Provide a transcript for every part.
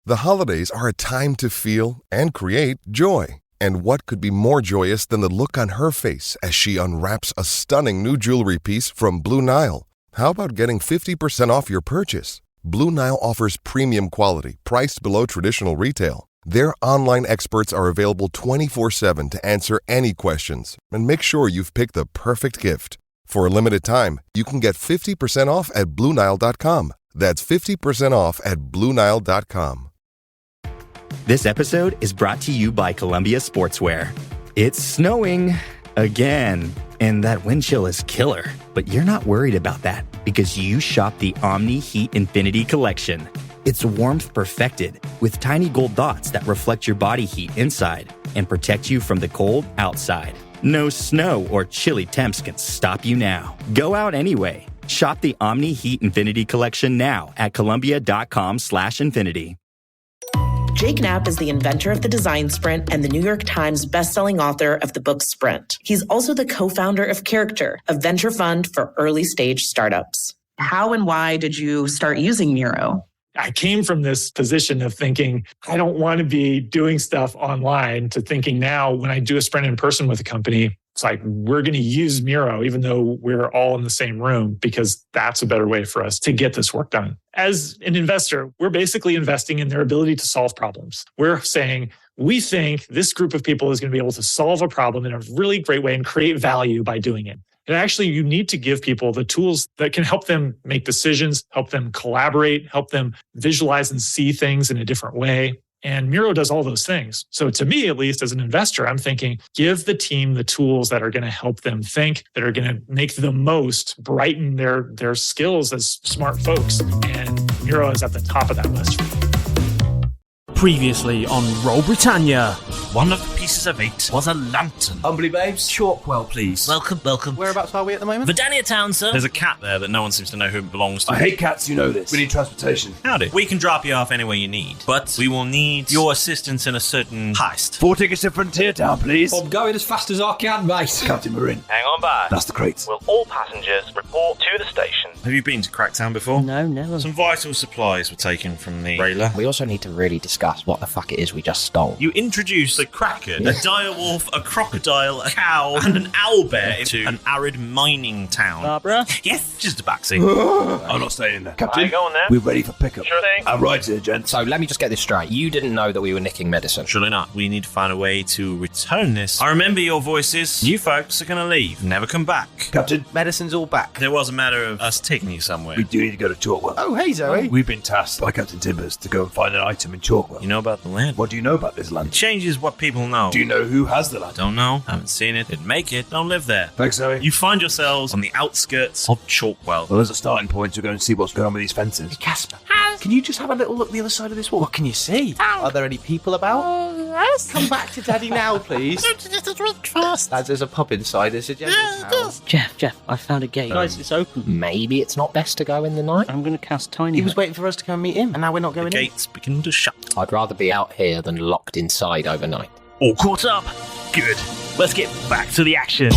The holidays are a time to feel and create joy. And what could be more joyous than the look on her face as she unwraps a stunning new jewelry piece from Blue Nile? How about getting 50% off your purchase? Blue Nile offers premium quality, priced below traditional retail. Their online experts are available 24/7 to answer any questions and make sure you've picked the perfect gift. For a limited time, you can get 50% off at BlueNile.com. That's 50% off at BlueNile.com. This episode is brought to you by Columbia Sportswear. It's snowing again, and that wind chill is killer. But you're not worried about that because you shop the Omni Heat Infinity Collection. It's warmth perfected with tiny gold dots that reflect your body heat inside and protect you from the cold outside. No snow or chilly temps can stop you now. Go out anyway. Shop the Omni Heat Infinity Collection now at Columbia.com/infinity. Jake Knapp is the inventor of the Design Sprint and the New York Times bestselling author of the book Sprint. He's also the co-founder of Character, a venture fund for early-stage startups. How and why did you start using Miro? I came from this position of thinking, I don't want to be doing stuff online, to thinking now when I do a sprint in person with a company, it's like, we're going to use Miro, even though we're all in the same room, because that's a better way for us to get this work done. As an investor, we're basically investing in their ability to solve problems. We're saying, we think this group of people is going to be able to solve a problem in a really great way and create value by doing it. And actually, you need to give people the tools that can help them make decisions, help them collaborate, help them visualize and see things in a different way. And Miro does all those things. So to me, at least as an investor, I'm thinking, give the team the tools that are going to help them think, that are going to make the most, brighten their skills as smart folks. And Miro is at the top of that list for me. Previously on Roll Britannia. One of the pieces of eight was a lantern. Humbly, babes. Chalkwell, please. Welcome, welcome. Whereabouts are we at the moment? Britannia Town, sir. There's a cat there that no one seems to know who it belongs to. I hate cats, you know this. We need transportation. Howdy. We can drop you off anywhere you need, but we will need your assistance in a certain heist. 4 tickets to Frontier Town, please. I'm going as fast as I can, mate. Captain Marin. Hang on by. That's the crates. Will all passengers report to the station? Have you been to Cracktown before? No, never. Some vital supplies were taken from the railer. We also need to really discuss what the fuck it is we just stole. You introduced the Kraken, a direwolf, a crocodile, a cow, and an owlbear into an arid mining town. Barbara? Yes, just a backseat. I'm not staying in there. Captain, Go on there. we're ready for pickup. Sure thing. Our ride's here, gents. So let me just get this straight. You didn't know that we were nicking medicine? Surely not. We need to find a way to return this. I remember your voices. You folks are going to leave. Never come back. Captain, Medicine's all back. There was a matter of us taking you somewhere. we do need to go to Chalkwell. Oh, hey, Zoe. We've been tasked by Captain Timbers to go and find an item in Chalkwell. You know about the land? What do you know about this land? It changes what people know. Do you know who has the land? Don't know. Haven't seen it. Didn't make it. Don't live there. Thanks, Zoe. You find yourselves on the outskirts of Chalkwell. Well, as a starting point, we're going to see what's going on with these fences. Casper, can you just have a little look the other side of this wall? What can you see? Are there any people about? Come back to Daddy now, please. Lads, there's a pub inside. There's a gentleman's house. Jeff, I found a gate. Guys, it's open. Maybe it's not best to go in the night. I'm going to cast Tiny. He was waiting for us to go and meet him, and now we're not going The in. gates begin to shut. I'd rather be out here than locked inside overnight. All caught up? Good. Let's get back to the action.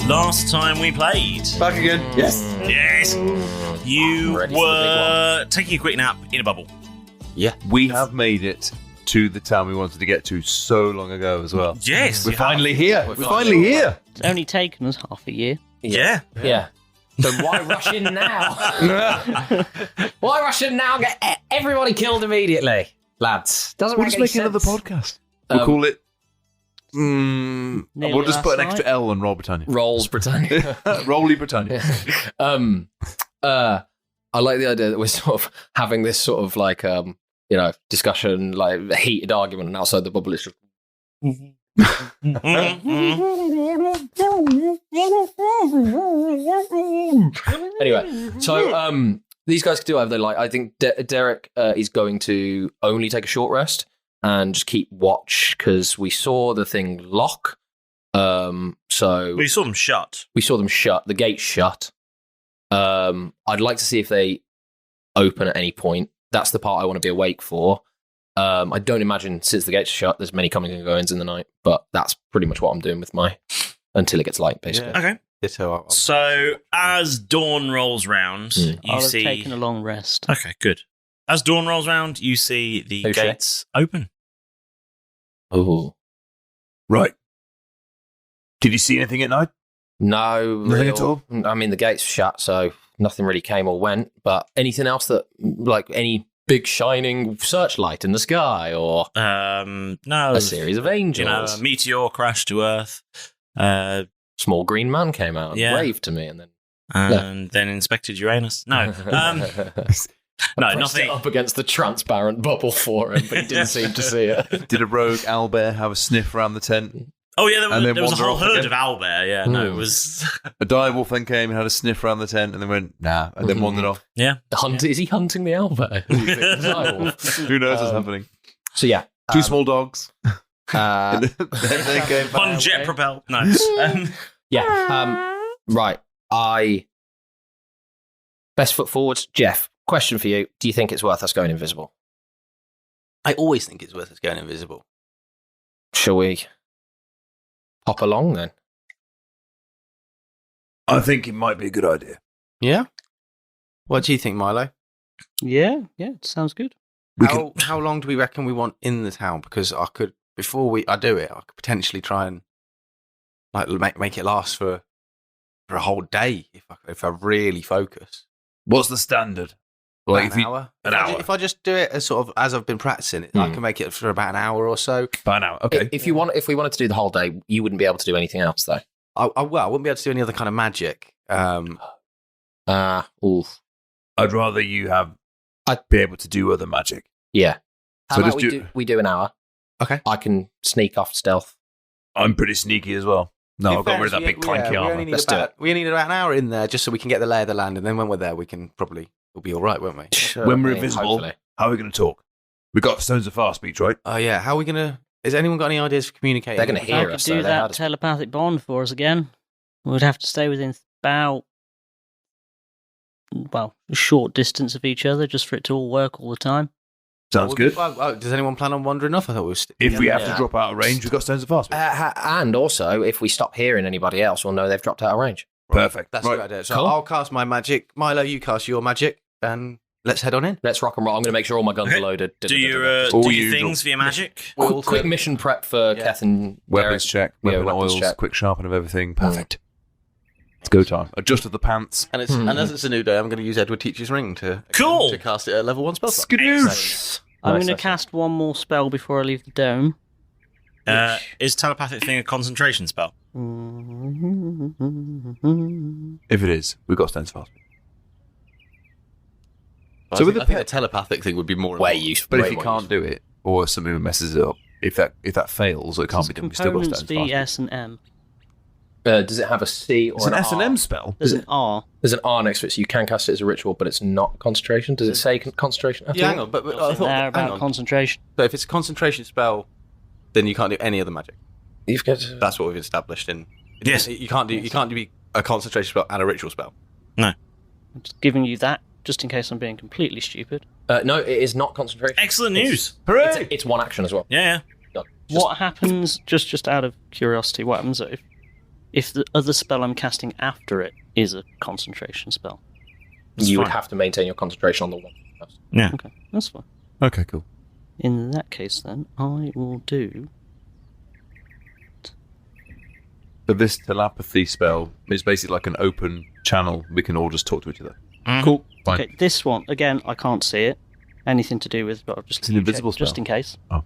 Last time we played. Back again. Yes. Yes. You ready for the were taking a quick nap in a bubble. Yeah. We have made it to the town we wanted to get to so long ago as well. Yes. We're finally here. We're finally here. It's only taken us half a year. Yeah. Yeah. So why rush in now? Why rush in now and get everybody killed immediately? Lads, doesn't We'll make just any make sense. another podcast. We'll call it... Nearly we'll just last put an extra night. L on Roll Britannia. Rolls Britannia. Rolly Britannia. I like the idea that we're sort of having this sort of like, discussion, like a heated argument, and outside the bubble it's just... Anyway, so these guys can do whatever they like. I think Derek is going to only take a short rest and just keep watch because we saw the thing lock. So we saw them shut. We saw them shut. The gate's shut. I'd like to see if they open at any point. That's the part I want to be awake for. I don't imagine since the gate's shut, there's many coming and goings in the night, but that's pretty much what I'm doing with my until it gets light, basically. Yeah. Okay. So as dawn rolls round, you I'll see. have taken a long rest. Okay, good. As dawn rolls round, you see the Oh, shit. gates open. Oh, Right. Did you see anything at night? no, Nothing at all? I mean, the gate's shut, so nothing really came or went. But anything else that, like, any big shining searchlight in the sky, or No. a series of angels? A meteor crashed to Earth. Small green man came out and waved to me, and then Then inspected Uranus. No. No, pressed nothing. it up against the transparent bubble for him, but he didn't seem to see it. Did a rogue owlbear have a sniff around the tent? Oh, yeah, And then there was a wander whole off herd again? of owlbear. Yeah, no, it was. A direwolf then came and had a sniff around the tent and then went, nah, and then wandered off. Yeah. Is he hunting the owlbear? Who knows what's happening? So, yeah. Two small dogs. Uh, They came back. One jet propelled. No. Right. Best foot forward. Jeff, question for you. Do you think it's worth us going invisible? I always think it's worth us going invisible. Shall we hop along then? I think it might be a good idea. Yeah? What do you think, Milo? Yeah, it sounds good. How long do we reckon we want in the town? Because I could, before I do it, I could potentially try and make it last for a whole day if I really focus. What's the standard? Like an hour. If I just do it as sort of as I've been practicing it, I can make it for about an hour or so. About an hour, okay. If we wanted to do the whole day, you wouldn't be able to do anything else, though. I wouldn't be able to do any other kind of magic. Oof. I'd rather you be able to do other magic. Yeah. How So about just we do an hour? Okay. I can sneak off stealth. I'm pretty sneaky as well. No, I've got rid of that big clanky armor. We only need about an hour in there just so we can get the lay of the land, and then when we're there, we'll be all right, won't we? When we're invisible, how are we going to talk? We've got stones of fast speech, right? Oh yeah. How are we going to? Has anyone got any ideas for communicating? They're going to hear I us. could do that telepathic bond for us again. We'd have to stay within about, a short distance of each other just for it to all work all the time. Sounds good. Does anyone plan on wandering off? I thought we were. If we have to drop out of range, we've got stones of fast speech. And also, if we stop hearing anybody else, we'll know they've dropped out of range. Perfect. That's a good idea. So I'll cast my magic. Milo, you cast your magic, and let's head on in. Let's rock and roll. I'm going to make sure all my guns are loaded. Do your things for your magic? Quick mission prep for Keth and Weapons Derek. check, weapon weapons oils, check. quick sharpen of everything. Perfect. It's go time. Adjust of the pants. And as it's a new day, I'm going to use Edward Teacher's Ring to cast it at level 1 spell slot. Skadoosh! I'm going to cast one more spell before I leave the dome. Is telepathic thing a concentration spell? If it is, we've got stones of fast speech. So I think the telepathic thing would be more useful. But if you can't do it, or something messes it up, if that fails, or it can't be done, we still got stones of fast Components speech. be S and M. Does it have a C or It's an R? S&M spell. There's an R. There's an R next to it, so you can cast it as a ritual, but it's not concentration. Does it say concentration? Yeah, hang on. But I thought They're about concentration. So if it's a concentration spell, then you can't do any other magic. You've got That's what we've established in. Yes. You can't do a concentration spell and a ritual spell. No. I'm just giving you that, just in case I'm being completely stupid. No, it is not concentration. Excellent news. Hooray! It's one action as well. Yeah. What happens, just out of curiosity, what happens if the other spell I'm casting after it is a concentration spell? You would have to maintain your concentration on the one. Yeah. Okay, that's fine. Okay, cool. In that case, then, I will do... So this telepathy spell is basically like an open channel. We can all just talk to each other. Cool. Fine. Okay, this one, again, I can't see it. Anything to do with... But I'll just It's an invisible check, just spell. in case. Oh.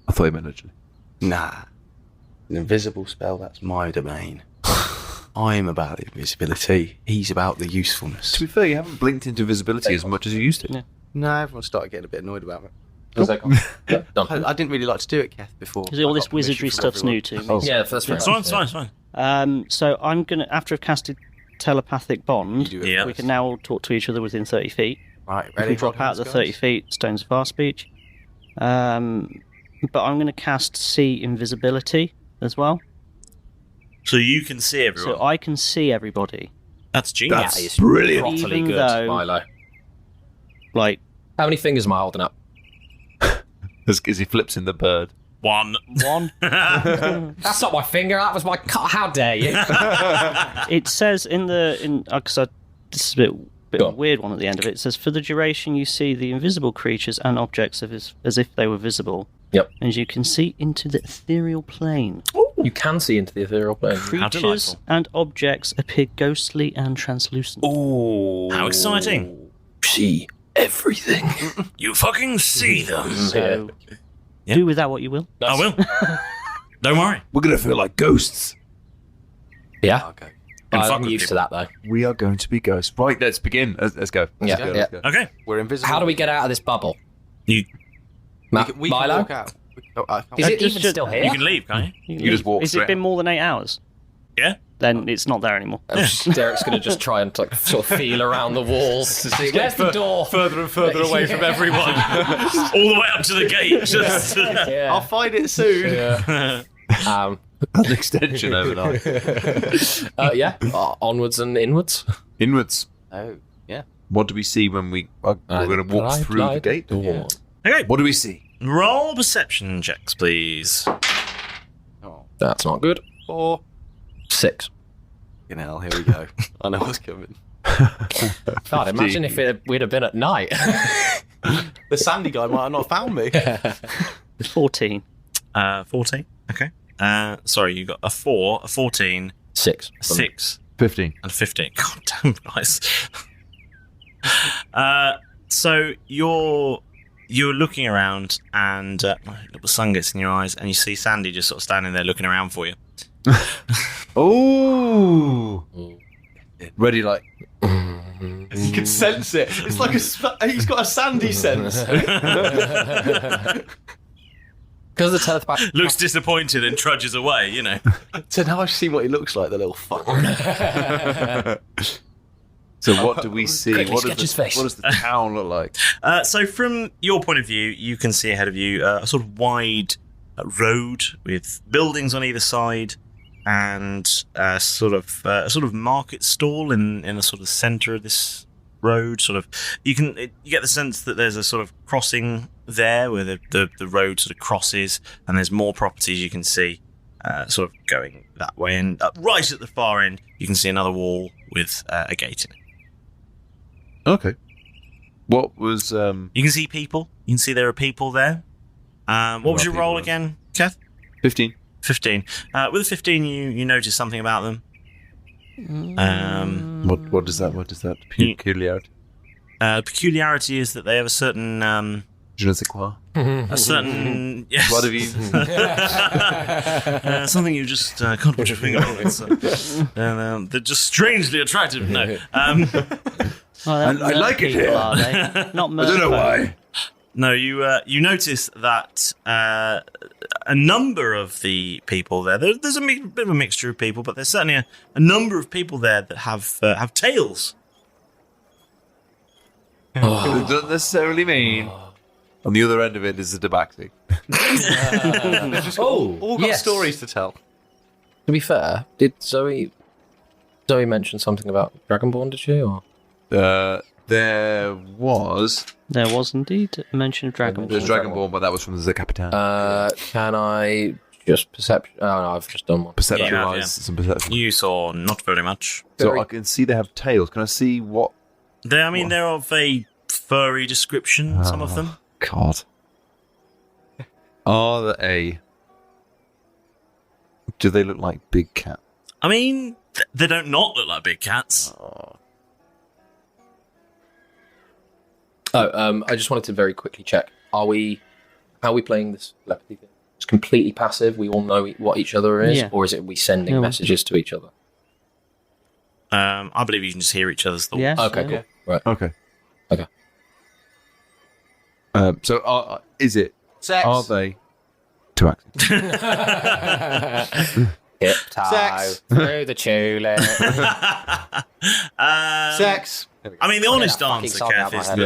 I thought you meant literally. Nah. An invisible spell, that's my domain. I'm about the invisibility. He's about the usefulness. To be fair, you haven't blinked into visibility as much as you used to. Yeah. No, everyone started getting a bit annoyed about it. Done. I didn't really like to do it, Keth, before. Because all I this got permission wizardry from stuff's everyone. new to me. Yeah, that's fair. It's fine, it's fine, it's fine. So I'm going to, after I've casted telepathic bond. Yeah. We can now all talk to each other within 30 feet. Right, If ready? we drop out the 30 feet, Stones of Far Speech. But I'm going to cast See Invisibility as well. So you can see everyone. So I can see everybody. That's genius. That is brilliant. properly Even good, though- Milo. Like, How many fingers am I holding up? As he flips in the bird. 1. That's not my finger. That was my. How dare you? it says this is a bit of a weird one at the end of it. It says, for the duration, you see the invisible creatures and objects as if they were visible. Yep. And you can see into the ethereal plane. You can see into the ethereal plane. How Creatures delightful. and objects appear ghostly and translucent. Ooh. How exciting. See everything. You fucking see them. So, Yeah. do with that what you will. I will. Don't worry. We're going to feel like ghosts. Yeah. Okay. And fuck I'm with used to people. that, though. We are going to be ghosts. Right, let's begin. Let's go. Let's Yeah, go, yeah. let's go. Okay. We're invisible. How do we get out of this bubble? You We can Milo? walk out. Is it Just- even still here? you can leave, can't you? You just walk Has it straight been out. more than 8 hours? Yeah. Then it's not there anymore. Derek's going to just try and sort of feel around the walls to see. Where's the door? Further and further away from everyone. All the way up to the gate. Just Yeah. I'll find it soon. Yeah. An extension overnight. Yeah. Onwards and inwards. Inwards. Oh, yeah. What do we see when we're going to walk through the gate? door. Okay. What do we see? Roll perception checks, please. Oh, That's not good. 4. 6. Fucking hell, here we go. I know what's coming. God, imagine if we'd have been at night. The sandy guy might have not found me. 14. 14. Okay. Sorry, you got a 4, a 14, 6. 6, 15. and 15. God damn, guys. So you're looking around, and little sun gets in your eyes, and you see Sandy just sort of standing there looking around for you. Oh! Ready, like. You can sense it. It's like he's got a sandy sense. Because the telepathy. Looks disappointed and trudges away, you know. So now I've seen what he looks like, the little fucker. So what do we see? Quickly What sketch his does, face. what does the town look like? So from your point of view, you can see ahead of you a sort of wide road with buildings on either side, and a sort of market stall in the sort of centre of this road. Sort of, you get the sense that there's a sort of crossing there where the road sort of crosses, and there's more properties you can see sort of going that way. And right at the far end, you can see another wall with a gate in it. Okay. What was... You can see people. You can see there are people there. What was your roll again, Keth? 15. 15. With a 15, you notice something about them. What does that peculiarity? Peculiarity is that they have a certain Je ne sais quoi. a certain yes. What have you? Something you just can't put your finger on. They're just strangely attractive. No. I like it here. Are they? Not I don't know why. No, you notice that a number of the people there's a bit of a mixture of people, but there's certainly a number of people there that have tails. It doesn't necessarily mean. On the other end of it is the tabaxi. All got stories to tell. To be fair, did Zoe mention something about Dragonborn, did she? Or? There was indeed a mention of Dragonborn. There's Dragonborn, but that was from the Capitan. Can I just perception? Oh no, I've just done one. Perceptualize Yeah. some perception. You saw not very much. So I can see they have tails. Can I see what? They're of a furry description. Some of them. God. Are they? Do they look like big cats? I mean, they don't not look like big cats. I just wanted to very quickly check. How are we playing this telepathy thing? It's completely passive. We all know what each other is, Yeah. or is it we sending messages to each other? I believe you can just hear each other's thoughts. Yes, Okay, yeah. cool. Right. Okay. Okay. So is it? Sex. Are they? Tabaxi. Tiptoe through the tulip. Sex. I mean, the honest that fucking answer, song out Keth, my is head.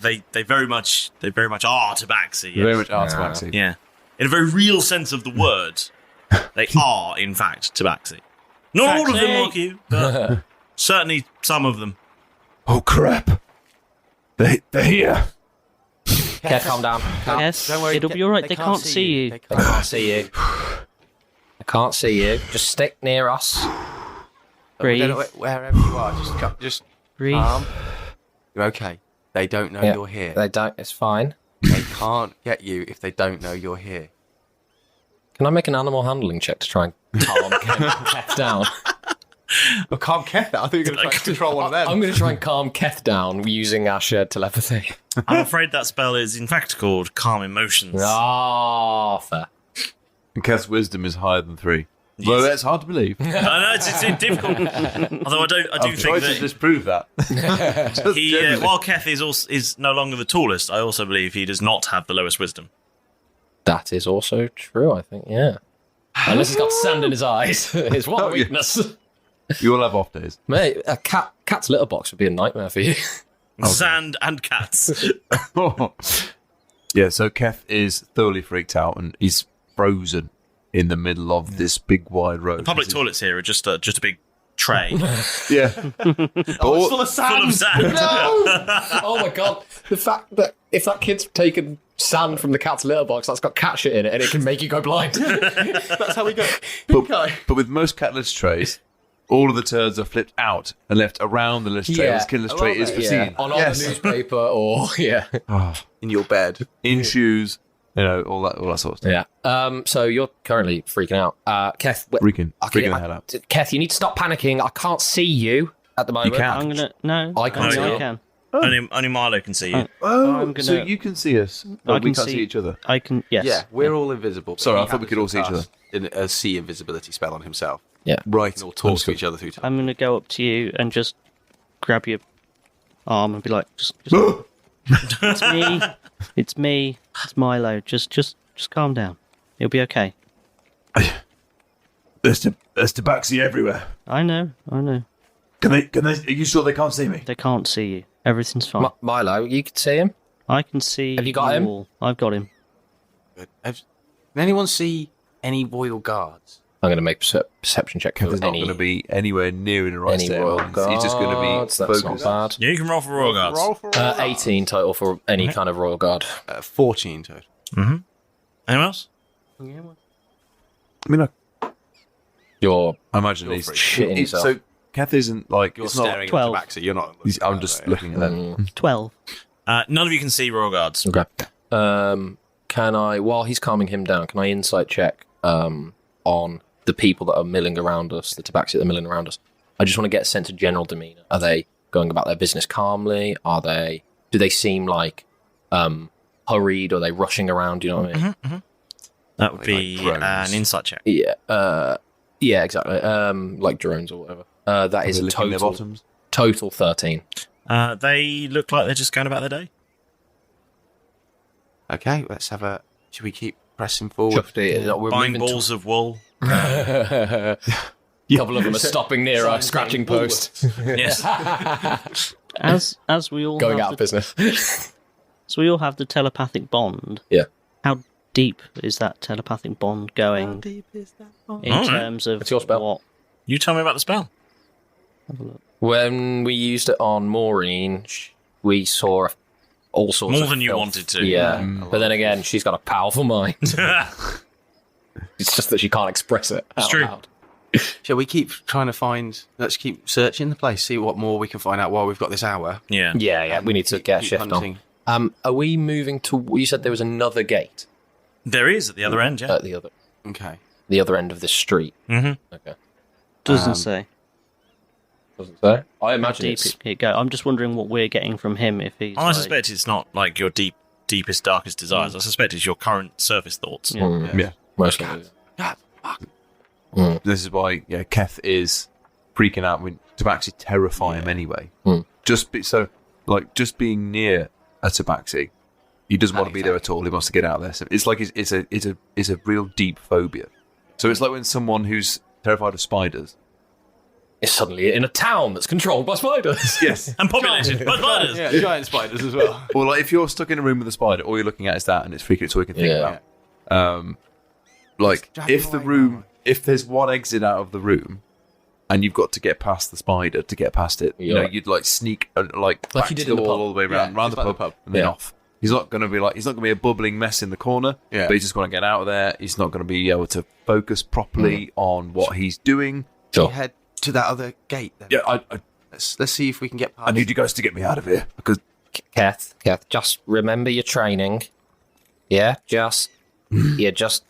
that they very much are tabaxi. Yes. Very much are tabaxi. Yeah, in a very real sense of the word, they are in fact tabaxi. Not all of them, like you, but certainly some of them. Oh crap! They're here. Keth, calm down. Yes, Don't worry, it'll be all right. They can't see you. They can't see you. I can't see you. Just stick near us. Breathe. Wherever you are, just Breathe. calm. You're okay. They don't know you're here. They don't. It's fine. They can't get you if they don't know you're here. Can I make an animal handling check to try and calm Keth down? Well, calm Keth down. I thought you were going to try and control one of them. I'm going to try and calm Keth down using our shared telepathy. I'm afraid that spell is in fact called Calm Emotions. Ah, fair. And Keth's wisdom is higher than 3. Well, that's hard to believe. I know it's difficult. Although I do I've think tried to that disprove that. while Keth is no longer the tallest, I also believe he does not have the lowest wisdom. That is also true, I think, yeah. Unless he's got sand in his eyes. It's one weakness. You all have off days. Mate, a cat's litter box would be a nightmare for you. Sand and cats. Yeah, so Keth is thoroughly freaked out and he's frozen in the middle of this big wide road. The public toilets here are just a big tray. Yeah. It's full of sand. Full of sand. Oh my god. The fact that if that kid's taken sand from the cat's litter box, that's got cat shit in it and it can make you go blind. That's how we go. But with most cat litter trays, all of the turds are flipped out and left around the litter tray. Yeah. This kid litter tray is pristine. On the newspaper or, In your bed. In shoes, all that sort of stuff. Yeah. So you're currently freaking out. Keth. Freaking the hell out. Keth, you need to stop panicking. I can't see you at the moment. You can't. I'm gonna no. I can't see you. I can. Only Milo can see you. So you can see us, but we can't see each other. I can. Yes. Yeah, we're all invisible. Sorry, I He thought we could all see each other. In a sea invisibility spell on himself. Yeah. Right. We can all talk to each other through time. I'm gonna go up to you and just grab your arm and be like, just it's me. It's me. It's Milo. Just calm down. It'll be okay. There's tabaxi everywhere. I know. Can they? Are you sure they can't see me? They can't see you. Everything's fine. Milo, you can see him? I can see. Have you got him? all. I've got him. Can anyone see any royal guards? I'm going to make a perception check for He's not any, going to be anywhere near in a right any state. royal He's just going to be guards. That's not focused. bad. Yeah, you can roll for royal guards. 18 total for any kind of royal guard. 14 total. Mm-hmm. Anyone else? I mean, I imagine he's shitting himself. So Keth isn't like You're it's not. staring 12. at the back, so you're not. I'm just looking at them. 12. None of you can see royal guards. Okay. Can I, while he's calming him down, can I insight check on the people that are milling around us, the tabaxi that are milling around us? I just want to get a sense of general demeanour. Are they going about their business calmly? Do they seem like hurried? Or are they rushing around? Do you know what I mean? Mm-hmm. That would be an insight check. Yeah. Yeah, exactly. Like drones or whatever. That is a total 13. They look like they're just going about their day. Okay, let's have a. Should we keep pressing forward? We're buying balls of wool. A couple of them are stopping near our scratching post. Yes. As we all Going have out of business. So we all have the telepathic bond. Yeah. How deep is that telepathic bond going? How deep is that bond? In terms of What's your spell? what? You tell me about the spell. Have a look. When we used it on Maureen, we saw all sorts of More than you filth. wanted to. Yeah. But then again, she's got a powerful mind. It's just that she can't express it. It's out true. loud. Shall we keep trying to find? Let's keep searching the place, see what more we can find out while we've got this hour. Yeah. Yeah. We need to get a Keep shift hunting. on. Are we moving to? You said there was another gate There is at the other end, yeah. at the other end of this street. Mm-hmm. Okay. Doesn't say. Doesn't say. I How imagine deep it's. it go. I'm just wondering what we're getting from him if he's. I suspect it's not like your deepest, darkest desires. I suspect it's your current surface thoughts. Yeah. Most likely. This is why, Keth is freaking out to actually terrify him anyway. Just being near a tabaxi, he doesn't want to be there at all. He wants to get out of there. So it's like it's a real deep phobia. So it's like when someone who's terrified of spiders. It's suddenly in a town that's controlled by spiders. Yes. And populated by spiders. Yeah, giant spiders as well. Or like if you're stuck in a room with a spider, all you're looking at is that, and it's freaking. It's all you can think about. Like if there's one exit out of the room, and you've got to get past the spider to get past it, you know, you'd like sneak like back you did to in the the wall pub. all the way around the pub, and then off. He's not going to be a bubbling mess in the corner, but he's just going to get out of there. He's not going to be able to focus properly on what he's doing. So head to that other gate then. Yeah, Let's see if we can get past. I need you guys to get me out of here because Keth, just remember your training. Yeah, just you're just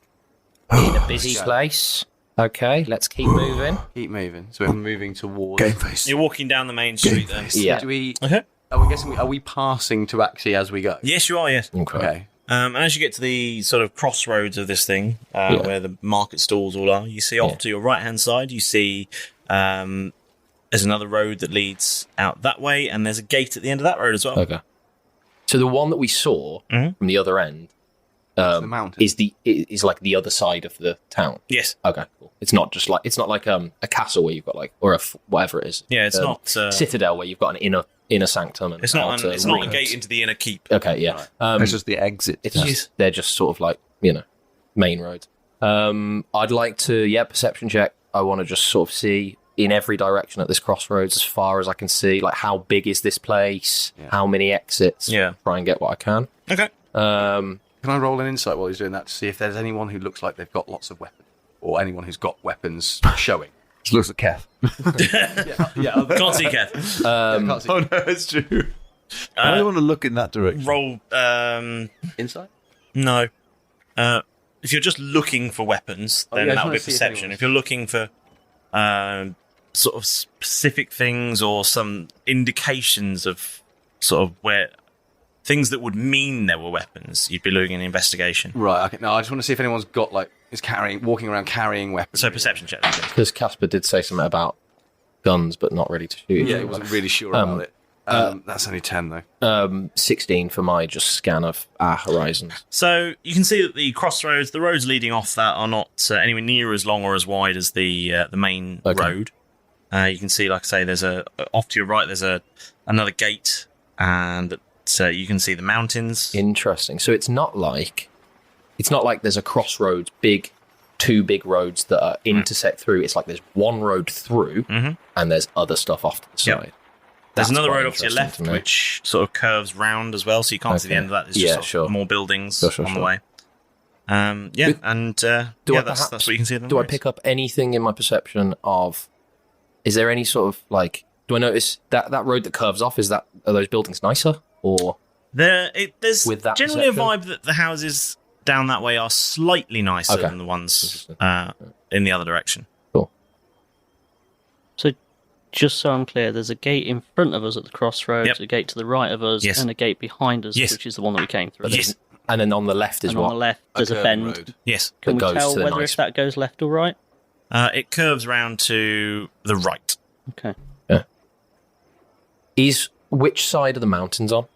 in a busy place. Okay, let's keep moving. Keep moving. So we're moving towards game face. You're walking down the main street then. Yeah. Are we passing Tabaxi as we go? Yes, you are, yes. Okay. And as you get to the sort of crossroads of this thing, where the market stalls all are, you see off to your right-hand side, you see there's another road that leads out that way, and there's a gate at the end of that road as well. Okay. So the one that we saw from the other end the mountain. is like the other side of the town. Yes. Okay. Cool. It's not like a castle where you've got like whatever it is. Yeah, it's not citadel where you've got an inner sanctum. And it's not a gate into the inner keep. Okay. Yeah. It's just the exit. They're just sort of like main roads. I'd like to perception check. I want to just sort of see in every direction at this crossroads as far as I can see. Like how big is this place? Yeah. How many exits? Yeah. Try and get what I can. Okay. Can I roll an insight while he's doing that to see if there's anyone who looks like they've got lots of weapons, or anyone who's got weapons showing? Just looks at Keth. Can't see Keth. Can't see. Oh no, it's true. I don't want to look in that direction. Roll Insight? No. If you're just looking for weapons, then that would be perception. If you're looking for sort of specific things or some indications of sort of where things that would mean there were weapons, you'd be looking at investigation. Right. Okay. No, I just want to see if anyone's got walking around carrying weapons. So perception check. Because Casper did say something about guns, but not ready to shoot. Yeah, he wasn't really sure about it. That's only 10 though. 16 for my just scan of our horizons. So you can see that the crossroads, the roads leading off that, are not anywhere near as long or as wide as the main road. You can see, like I say, there's off to your right. There's another gate, and you can see the mountains. Interesting. So it's not like there's a crossroads, two big roads that intersect through. It's like there's one road through, and there's other stuff off to the side. There's another road off to your left, which sort of curves round as well, so you can't see the end of that. There's just more buildings on the way. That's what you can see. Do I pick up anything in my perception of? Is there any sort of like? Do I notice that road that curves off? Are those buildings nicer or? There's with that generally perception? a vibe that the houses down that way are slightly nicer than the ones in the other direction. Cool. So, just so I'm clear, there's a gate in front of us at the crossroads, a gate to the right of us, and a gate behind us, which is the one that we came through. Yes. And then on the left is on the left, there's a bend. Road. Yes. Can we goes tell to the whether nice- if that goes left or right? It curves round to the right. Okay. Is which side of the mountains on?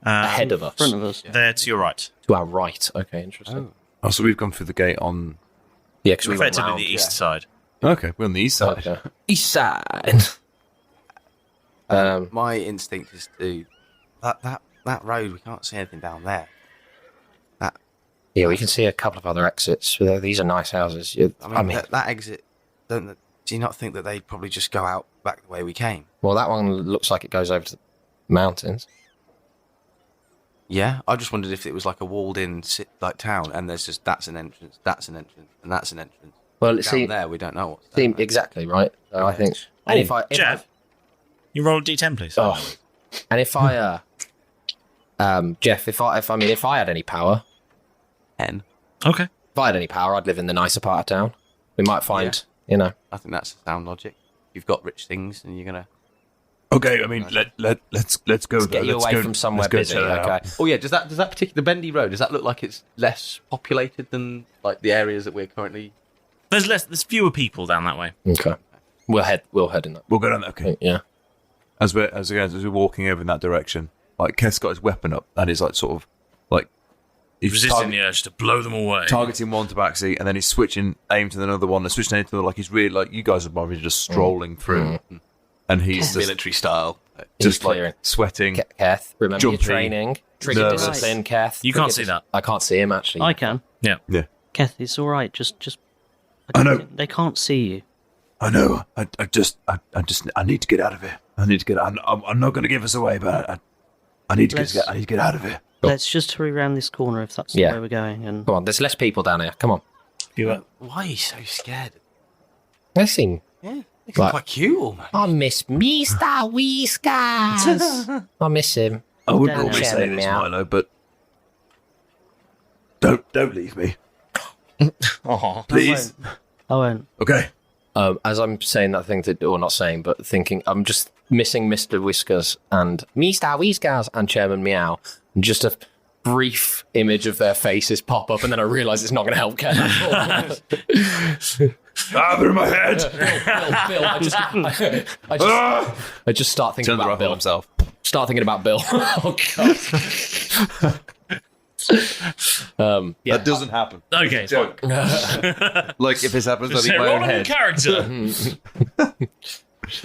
Ahead of us. Front of us. There to your right. To our right. Okay, interesting. Oh, so we've gone through the gate on. Yeah, because we went Effectively round. the east side. Okay, we're on the east side. Okay. East side. My instinct is to that road. We can't see anything down there. Yeah, we can see a couple of other exits. These are nice houses. I mean, that exit. Do you not think that they'd probably just go out back the way we came? well, that one looks like it goes over to the mountains. Yeah, I just wondered if it was like a walled-in town, and there's just that's an entrance, that's an entrance, and that's an entrance. Well, Down there, we don't know what's down there. exactly right. So I think. And if Jeff, you roll a d10, please. And if I, Jeff, if I had any power, 10. Okay. if I had any power, I'd live in the nicer part of town. We might find, I think that's sound logic. You've got rich things, and you're gonna. Okay, I mean, let's go. Let's get you away from somewhere busy. Okay. Oh yeah, does that particular bendy road? Does that look like it's less populated than like the areas that we're currently? There's fewer people down that way. Okay. We'll head in that. We'll go down there. Okay. Yeah. As we're walking over in that direction, like Keth's got his weapon up, and is like sort of like he's resisting the urge to blow them away. Targeting one tabaxi, and then he's switching aim to another one, and switching aim to another, like he's really like you guys are probably just strolling through, and he's just, military style, just clearing. like sweating. Keth, remember Jumpy, your training. Trigger nervous. discipline, Keth. You can't see that. I can't see him actually. I can. Yeah. Keth, it's all right. Just. I know. They can't see you. I know. I need to get out of here. I need to get. I'm not going to give us away, but I need to get out of here. Let's just hurry around this corner if that's the way we're going. And come on, there's less people down here. Come on. Why are you so scared? They seem. Yeah, they're quite cute, almost. I miss Mr. Whiskas. I miss him. I wouldn't Don't normally share say with this, me out. Milo, but don't leave me, please. I won't. Okay. As I'm saying that thing or not saying, but thinking, I'm just missing Mr. Whiskers and Mr. Whiskas and Chairman Meow. And just a brief image of their faces pop up, and then I realise it's not going to help Ken. They're in my head. Bill, I just start thinking about Bill himself. Start thinking about Bill. Oh God. That doesn't happen. Okay, joke. Like if this happens, I'll eat my roll own a head. character.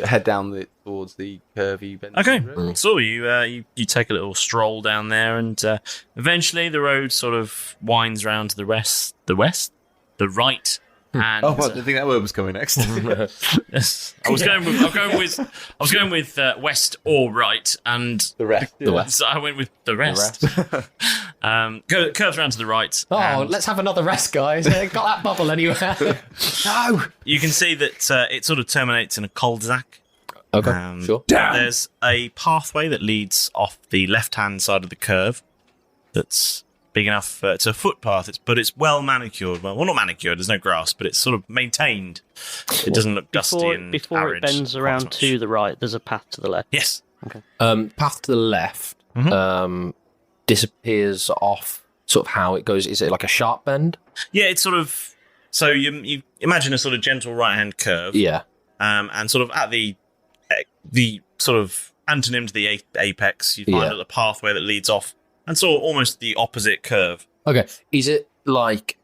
Head down towards the curvy bend. Okay, so you take a little stroll down there, and eventually the road sort of winds round to the right. And, I didn't think that word was coming next. yes, I was going with west or right, and The rest. The west. so I went with the rest. Curves around to the right. Oh, and let's have another rest, guys. Got that bubble anywhere. No. you can see that it sort of terminates in a cul-de-sac. Okay, sure. There's a pathway that leads off the left-hand side of the curve. That's big enough. It's a footpath, but it's well manicured. Well, not manicured. There's no grass, but it's sort of maintained. It doesn't look dusty and before arid. it bends quite around much. to the right, there's a path to the left. Yes. Okay. Path to the left disappears off sort of how it goes. Is it like a sharp bend? Yeah, it's sort of. So you imagine a sort of gentle right-hand curve. Yeah. And sort of at the sort of antonym to the apex, you find a pathway that leads off, and sort of almost the opposite curve. Okay. Is it like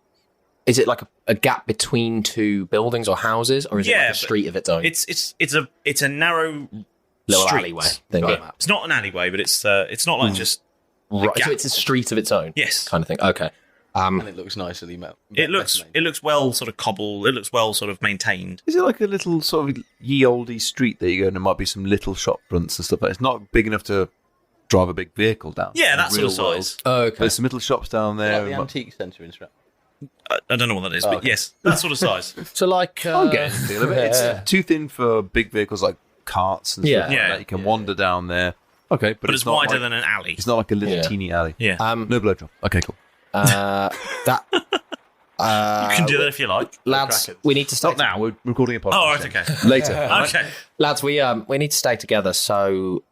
a gap between two buildings or houses, or is it like a street of its own? It's a narrow little street. alleyway thing. It's not an alleyway, but it's not like just Right, so it's a street of its own. Yes, kind of thing. Okay. And it looks nicely made. It looks well sort of cobbled. It looks well sort of maintained. Is it like a little sort of ye olde street there you go, and there might be some little shop fronts and stuff like that? It's not big enough to drive a big vehicle down. Yeah, that sort of size. Okay. There's some little shops down there. Like the antique centre in Stratford. I don't know what that is, but yes, that sort of size. So like, I'm getting the feel of it. It's too thin for big vehicles like carts and stuff like that. You can wander down there. Okay, but it's not wider like, than an alley. It's not like a little teeny alley. Yeah. No blowjob. Okay, cool. That. You can do that if you like, lads. We need to stay. Not now. We're recording a podcast. Oh, right, okay. Later. Okay, lads. We need to stay together. So,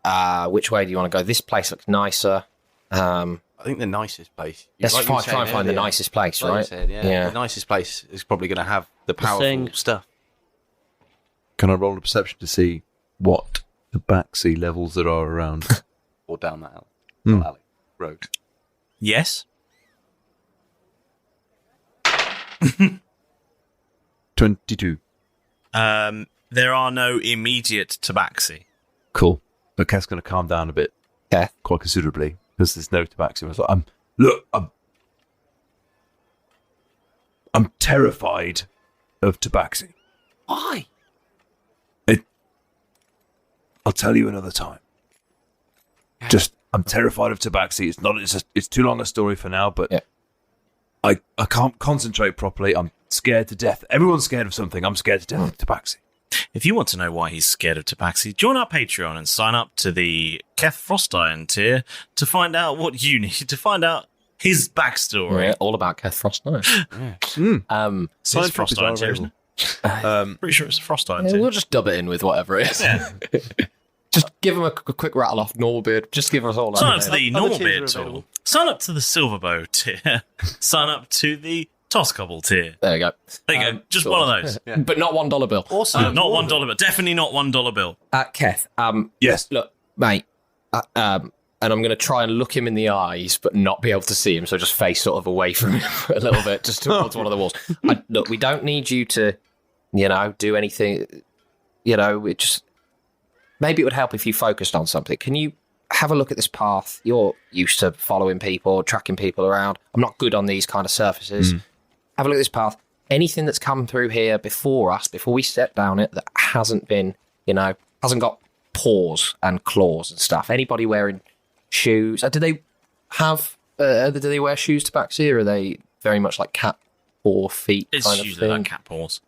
which way do you want to go? This place looks nicer. I think the nicest place. Let's try and find the nicest place, right? The nicest place is probably going to have the powerful stuff. Can I roll a perception to see what the backseat levels that are around? Or down that alley. Not alley. Road. Yes. 22. There are no immediate tabaxi. Cool. But Keth's going to calm down a bit. Keth? Quite considerably. Because there's no tabaxi. I was like, I'm terrified of tabaxi. Why? I'll tell you another time. Just, I'm terrified of tabaxi. It's too long a story for now, but I can't concentrate properly. I'm scared to death. Everyone's scared of something. I'm scared to death of tabaxi. If you want to know why he's scared of tabaxi, join our Patreon and sign up to the Keth Frostiron tier to find out what you need to find out his backstory. Yeah, all about Keth Frostiron. It's Frostiron tier, isn't it? Pretty sure it's a Frostiron tier. We'll just dub it in with whatever it is. Yeah. Just give him a quick rattle off normal beard. Just give us all. Sign up to the normal beard tool. Sign up to the Silverbow tier. Sign up to the Toscobble tier. There you go. There you go. Just one of those. But not $1 bill. Also, not $1 bill. Definitely not $1 bill. Keth. Yes. Look, mate. and I'm going to try and look him in the eyes, but not be able to see him. So just face sort of away from him for a little bit, just towards one of the walls. Look, we don't need you to, do anything. It just maybe it would help if you focused on something. Can you have a look at this path? You're used to following people, tracking people around. I'm not good on these kind of surfaces. Have a look at this path. Anything that's come through here before we step down it that hasn't been, hasn't got paws and claws and stuff. Anybody wearing shoes? Do they wear shoes to Tabaxi, or are they very much like cat paw feet It's kind of usually thing? like cat paws.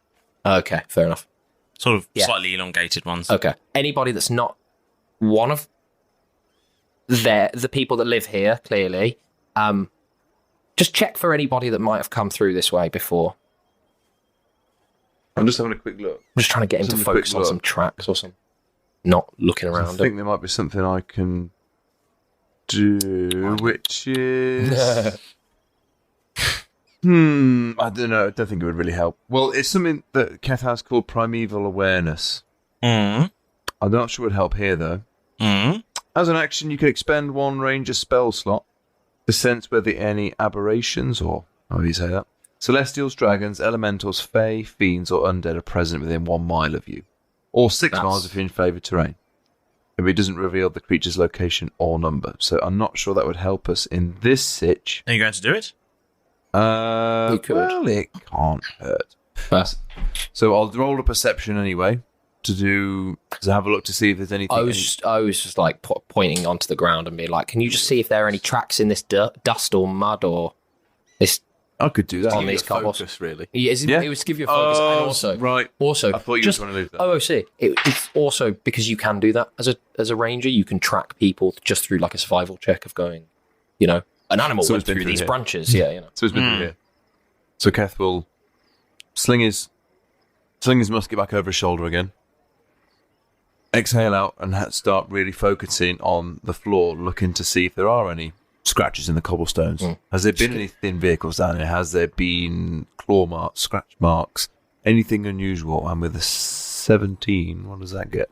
Okay, fair enough. Sort of slightly elongated ones. Okay. Anybody that's not one of the people that live here, clearly, just check for anybody that might have come through this way before. I'm just having a quick look. I'm just trying to get him to focus on some tracks or something. Not looking around. I think there might be something I can do, which is... I don't know. I don't think it would really help. Well, it's something that Keth has called primeval awareness. I'm not sure it would help here, though. As an action, you can expend one ranger spell slot to sense whether any aberrations, or however you say that, celestials, dragons, elementals, fae, fiends, or undead are present within 1 mile of you, or 6 miles if you're in favoured terrain. But it doesn't reveal the creature's location or number, so I'm not sure that would help us in this sitch. Are you going to do it? Well, it can't hurt. So I'll roll a perception anyway to have a look to see if there's anything. I was just like pointing onto the ground and being like, "Can you just see if there are any tracks in this dust or mud or this?" I could do that on these cobbles. Really? It was to give you a focus, and also, I thought you were trying to leave that. OOC. It's also because you can do that as a ranger. You can track people just through like a survival check of going, an animal went through these branches. So it's been through here. So Keth will sling his musket back over his shoulder again. Exhale out and start really focusing on the floor, looking to see if there are any scratches in the cobblestones. Has there been any thin vehicles down here? Has there been claw marks, scratch marks, anything unusual? And with a 17, what does that get?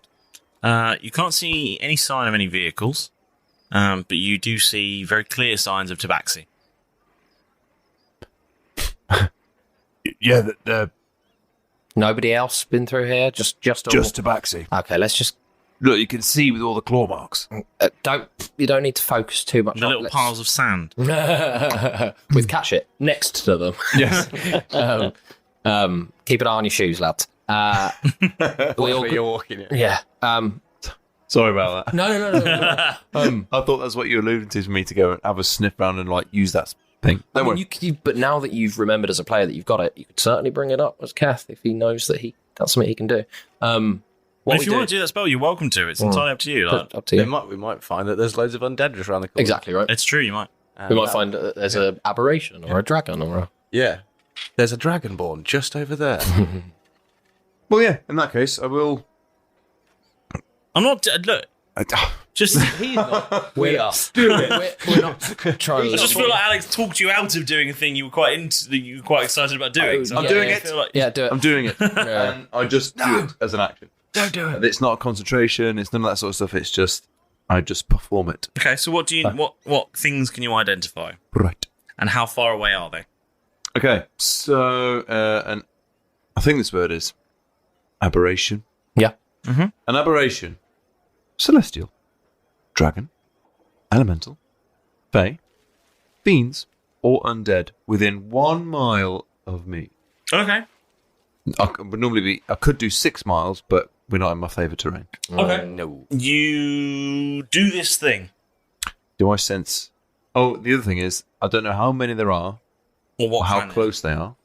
You can't see any sign of any vehicles, but you do see very clear signs of Tabaxi. Yeah, Nobody else been through here? Just Tabaxi. Okay, let's just Look, you can see with all the claw marks. You don't need to focus too much the little piles of sand with cat shit next to them. Yes. Keep an eye on your shoes, lads. You're walking it. Yeah. Sorry about that. No. I thought that's what you alluded to me to go and have a sniff round and use that thing. But now that you've remembered as a player that you've got it, you could certainly bring it up as Keth if he knows that that's something he can do. If you want to do that spell, you're welcome to. It's entirely up to you. Up to you. We might find that there's loads of undead just around the corner. Exactly right. It's true. You might. We might find that there's an aberration or a dragon or a... Yeah. There's a dragonborn just over there. Well, yeah. In that case, I will. I'm not. Look. Just he's not. We are. We're not trying. I just feel like Alex talked you out of doing a thing you were quite excited about doing. So I'm doing it. Do it. I'm doing it. And I just do it as an action. Don't do it. It's not a concentration. It's none of that sort of stuff. It's just I just perform it. Okay. So what do you? What things can you identify? Right. And how far away are they? Okay. So I think this word is aberration. Yeah. Mm-hmm. An aberration. Celestial. Dragon. Elemental. Fae. Fiends. Or undead within 1 mile of me. Okay. I could do 6 miles, but we're not in my favourite terrain. Okay. No. You do this thing. Do I sense... Oh, the other thing is, I don't know how many there are, or how close they are,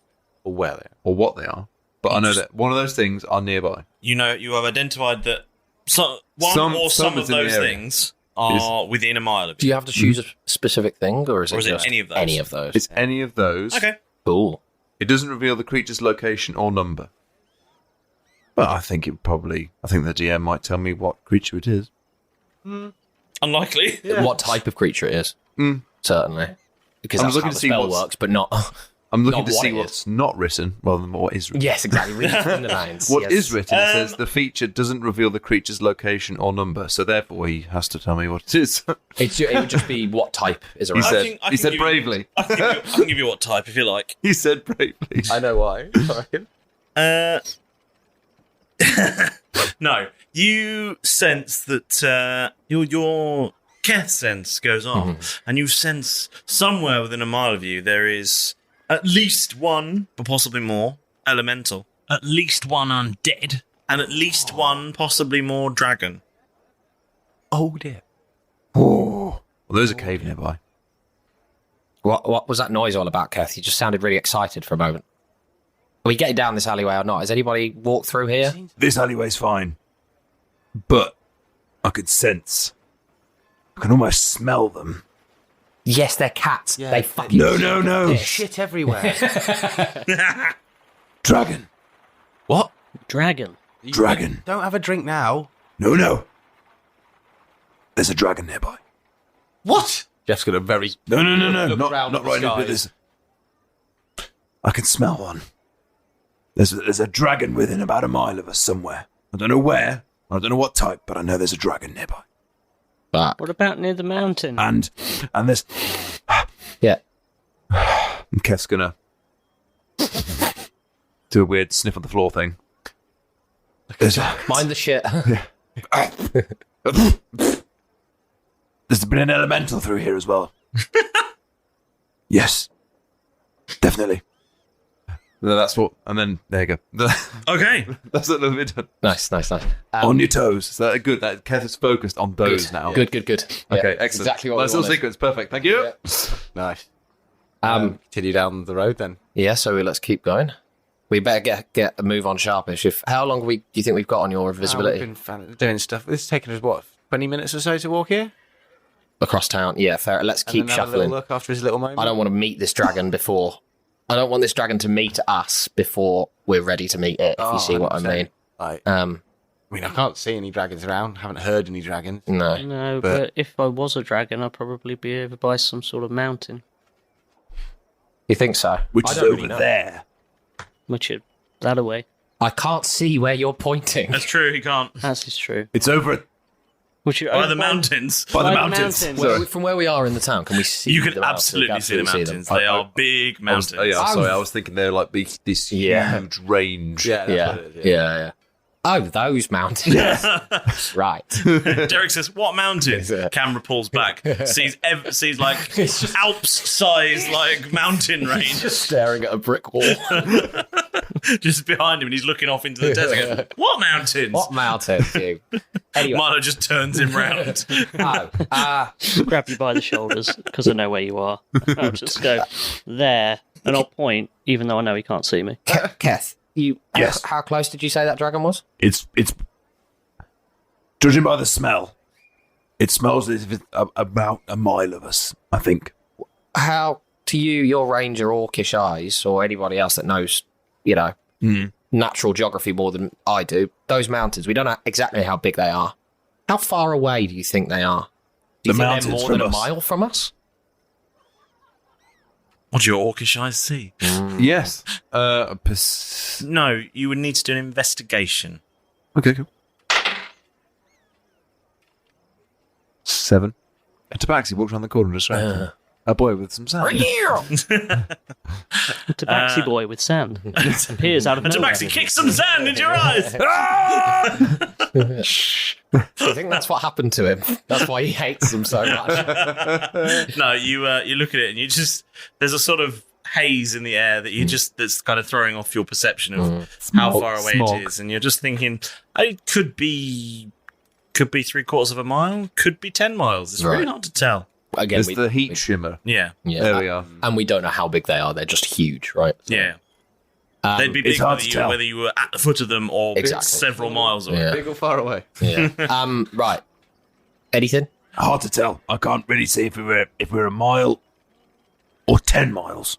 or where they are, or what they are, but I know that one of those things are nearby. You have identified that some of those things are within 1 mile of you. Do you have to choose a specific thing, or is it any of those? Any of those. It's any of those. Okay. Cool. It doesn't reveal the creature's location or number. But I think the DM might tell me what creature it is. Unlikely. Yeah. What type of creature it is. Certainly. Because that's how the spell works, but not... I'm looking Not to what see it what's not written rather than what is written. Yes, exactly. Read between the lines. What yes. is written, it says the feature doesn't reveal the creature's location or number, so therefore he has to tell me what it is. It would just be what type is around. He said bravely. I can give you what type if you like. He said bravely. I know why. No, you sense that your Keth sense goes off, and you sense somewhere within a mile of you there is at least one, but possibly more, elemental, at least one undead, and at least one, possibly more, dragon. Oh dear. Oh. Well, there's a cave nearby. What was that noise all about, Keth? You just sounded really excited for a moment. Are we getting down this alleyway or not? Has anybody walked through here? This alleyway's fine. But I could sense. I can almost smell them. Yes, they're cats. Yeah. They fucking No. There's shit everywhere. Dragon. What? Dragon. Dragon. Don't have a drink now. No. There's a dragon nearby. What? Jeff's going to very... No. Look around Not the right into skies. this. I can smell one. There's a dragon within about a mile of us somewhere. I don't know where. I don't know what type, but I know there's a dragon nearby. But What about near the mountain? And there's... yeah. And Keth's gonna do a weird sniff on the floor thing. There's Mind the shit. There's been an elemental through here as well. Yes. Definitely. No, that's what... And then, there you go. Okay. That's a little bit... Nice. On your toes. So that good. That Keth is focused on those now. Good. Okay, Yeah, excellent. Exactly what Nice we little wanted. sequence. Perfect. Thank you. Nice. Continue down the road then. Yeah, so let's keep going. We better get a move on sharpish. How long do you think we've got on your visibility? We've been doing stuff. This is taking us, what, 20 minutes or so to walk here? Across town? Yeah, fair. Let's keep and then have a shuffling. little look after his little moment. I don't want to meet this dragon before... I don't want this dragon to meet us before we're ready to meet it, if you see what I 100%. mean. Like, Um, I can't see any dragons around. Haven't heard any dragons. no. No, But- but if I was a dragon, I'd probably be over by some sort of mountain, You think so? Which I is don't over really know. there. which is that away. I can't see where you're pointing. That's true, he can't. That is true. It's over at... Which is By the mountains. By the mountains. From where we are in the town, can we see You can the mountains? We absolutely see the mountains. them. They are big mountains. I was thinking they're like this Yeah. huge range. Yeah, that's Yeah. what it is, Yeah. Oh, those mountains. Right. Derek says, "What mountains?" Camera pulls back, sees like Alps-sized like mountain range Just staring at a brick wall. just behind him, and he's looking off into the desert. Going, what mountains? What mountains, you? Anyway. Milo just turns him round. grab you by the shoulders because I know where you are. I'll just go there, and I'll point, even though I know he can't see me. Keth, Yes. how close did you say that dragon was? It's judging by the smell, it smells as if it's about a mile of us, I think. How, to you, your ranger orcish eyes, or anybody else that knows, natural geography more than I do, those mountains, we don't know exactly how big they are. How far away do you think they are? Do you The think mountains they're more from than a us. mile from us? What do your orcish eyes see? Yes. No, you would need to do an investigation. Okay, cool. 7. A tabaxi walks around the corner and distracts a boy with some sand. Tabaxi boy with sand appears out of nowhere. Tabaxi kicks some sand into your eyes. I think that's what happened to him. That's why he hates them so much. No, you look at it and you just there's a sort of haze in the air that that's kind of throwing off your perception of how far away Smog. it is, and you're just thinking it could be 3/4 of a mile, could be 10 miles. It's really Right. hard to tell. Again, There's the heat shimmer. Yeah, There we are. And we don't know how big they are. They're just huge, right? yeah. They'd be big hard to tell. whether you were at the foot of them or Exactly. several miles away. Yeah. Big or far away? Yeah. Right. Anything? Hard to tell. I can't really see if we're a mile or 10 miles.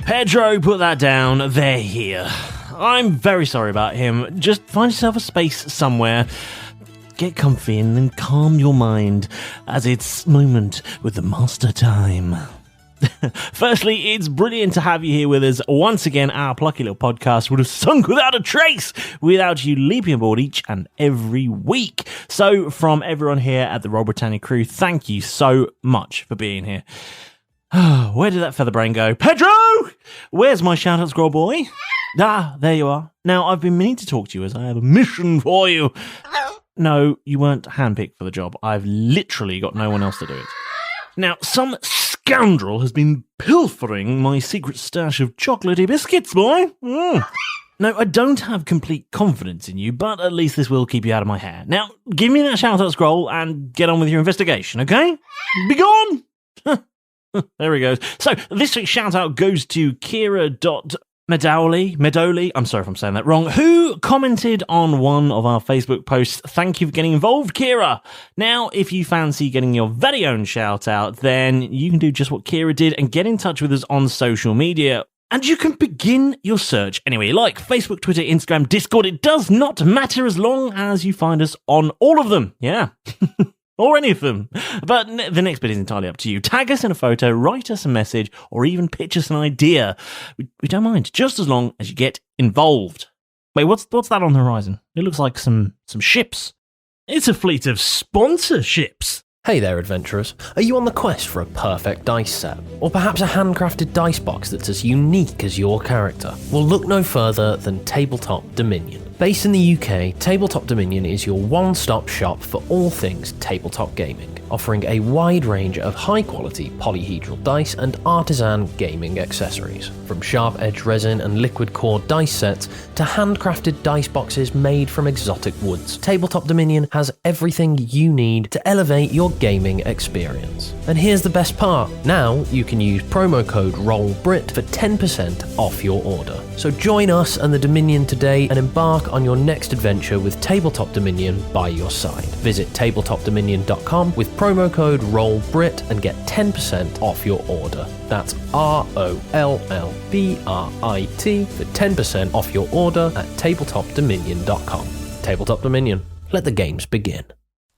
Pedro, put that down. They're here. I'm very sorry about him. Just find yourself a space somewhere. get comfy and then calm your mind as it's moment with the master time. Firstly, it's brilliant to have you here with us once again. Our plucky little podcast would have sunk without a trace without you leaping aboard each and every week. So from everyone here at the Roll Britannia crew, thank you so much for being here. Where did that feather brain go? Pedro! Where's my shout-out scroll boy? Ah, there you are. Now, I've been meaning to talk to you as I have a mission for you. No, you weren't handpicked for the job. I've literally got no one else to do it. Now, some scoundrel has been pilfering my secret stash of chocolatey biscuits, boy. No, I don't have complete confidence in you, but at least this will keep you out of my hair. Now, give me that shout-out scroll and get on with your investigation, okay? Be gone! There he goes. So, this week's shout-out goes to Medoli, I'm sorry if I'm saying that wrong, who commented on one of our Facebook posts. Thank you for getting involved, Kira. Now, if you fancy getting your very own shout out, then you can do just what Kira did and get in touch with us on social media. And you can begin your search anywhere you like. Facebook, Twitter, Instagram, Discord. It does not matter as long as you find us on all of them. Yeah. Or any of them. But the next bit is entirely up to you. Tag us in a photo, write us a message, or even pitch us an idea. We don't mind, just as long as you get involved. Wait, what's that on the horizon? It looks like some ships. It's a fleet of sponsorships. Hey there, adventurers. Are you on the quest for a perfect dice set? Or perhaps a handcrafted dice box that's as unique as your character? Well, look no further than Tabletop Dominion. Based in the UK, Tabletop Dominion is your one-stop shop for all things tabletop gaming, offering a wide range of high-quality polyhedral dice and artisan gaming accessories. From sharp-edged resin and liquid core dice sets to handcrafted dice boxes made from exotic woods, Tabletop Dominion has everything you need to elevate your gaming experience. And here's the best part. Now you can use promo code ROLLBRIT for 10% off your order. So join us and the Dominion today and embark on your next adventure with Tabletop Dominion by your side. Visit tabletopdominion.com with promo code ROLLBRIT and get 10% off your order. That's ROLLBRIT for 10% off your order at tabletopdominion.com. Tabletop Dominion. Let the games begin.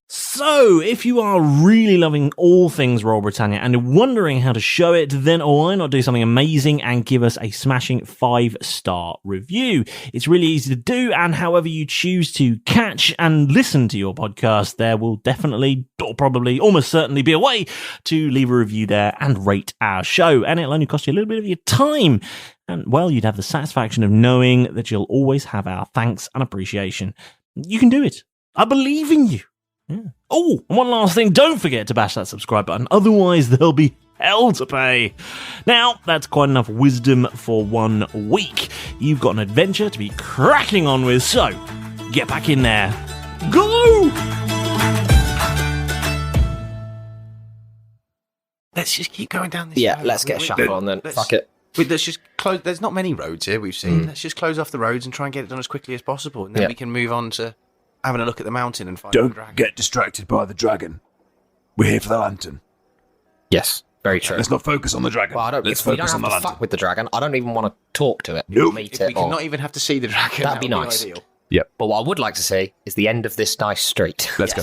So, if you are really loving all things Roll Britannia and wondering how to show it, then why not do something amazing and give us a smashing 5-star review? It's really easy to do, and however you choose to catch and listen to your podcast, there will definitely, or probably, almost certainly be a way to leave a review there and rate our show, and it'll only cost you a little bit of your time. And, well, you'd have the satisfaction of knowing that you'll always have our thanks and appreciation. You can do it. I believe in you. Yeah. Oh, and one last thing, don't forget to bash that subscribe button, otherwise there'll be hell to pay. Now, that's quite enough wisdom for 1 week. You've got an adventure to be cracking on with, so get back in there. Go! Let's just keep going down this Yeah, road. let's get a shuffle on then. Fuck it. Let's just close. There's not many roads here we've seen. Let's just close off the roads and try and get it done as quickly as possible, and then we can move on to having a look at the mountain and find the dragon. Don't get distracted by the dragon. We're here for the lantern. Yes, very true. Let's not focus on the dragon. Well, Let's if we don't focus have on the to lantern. fuck with the dragon, I don't even want to talk to it. Nope. Meet If it. we can not even have to see the dragon, That'd be nice. Ideal. Yep. But what I would like to see is the end of this nice street. Let's go.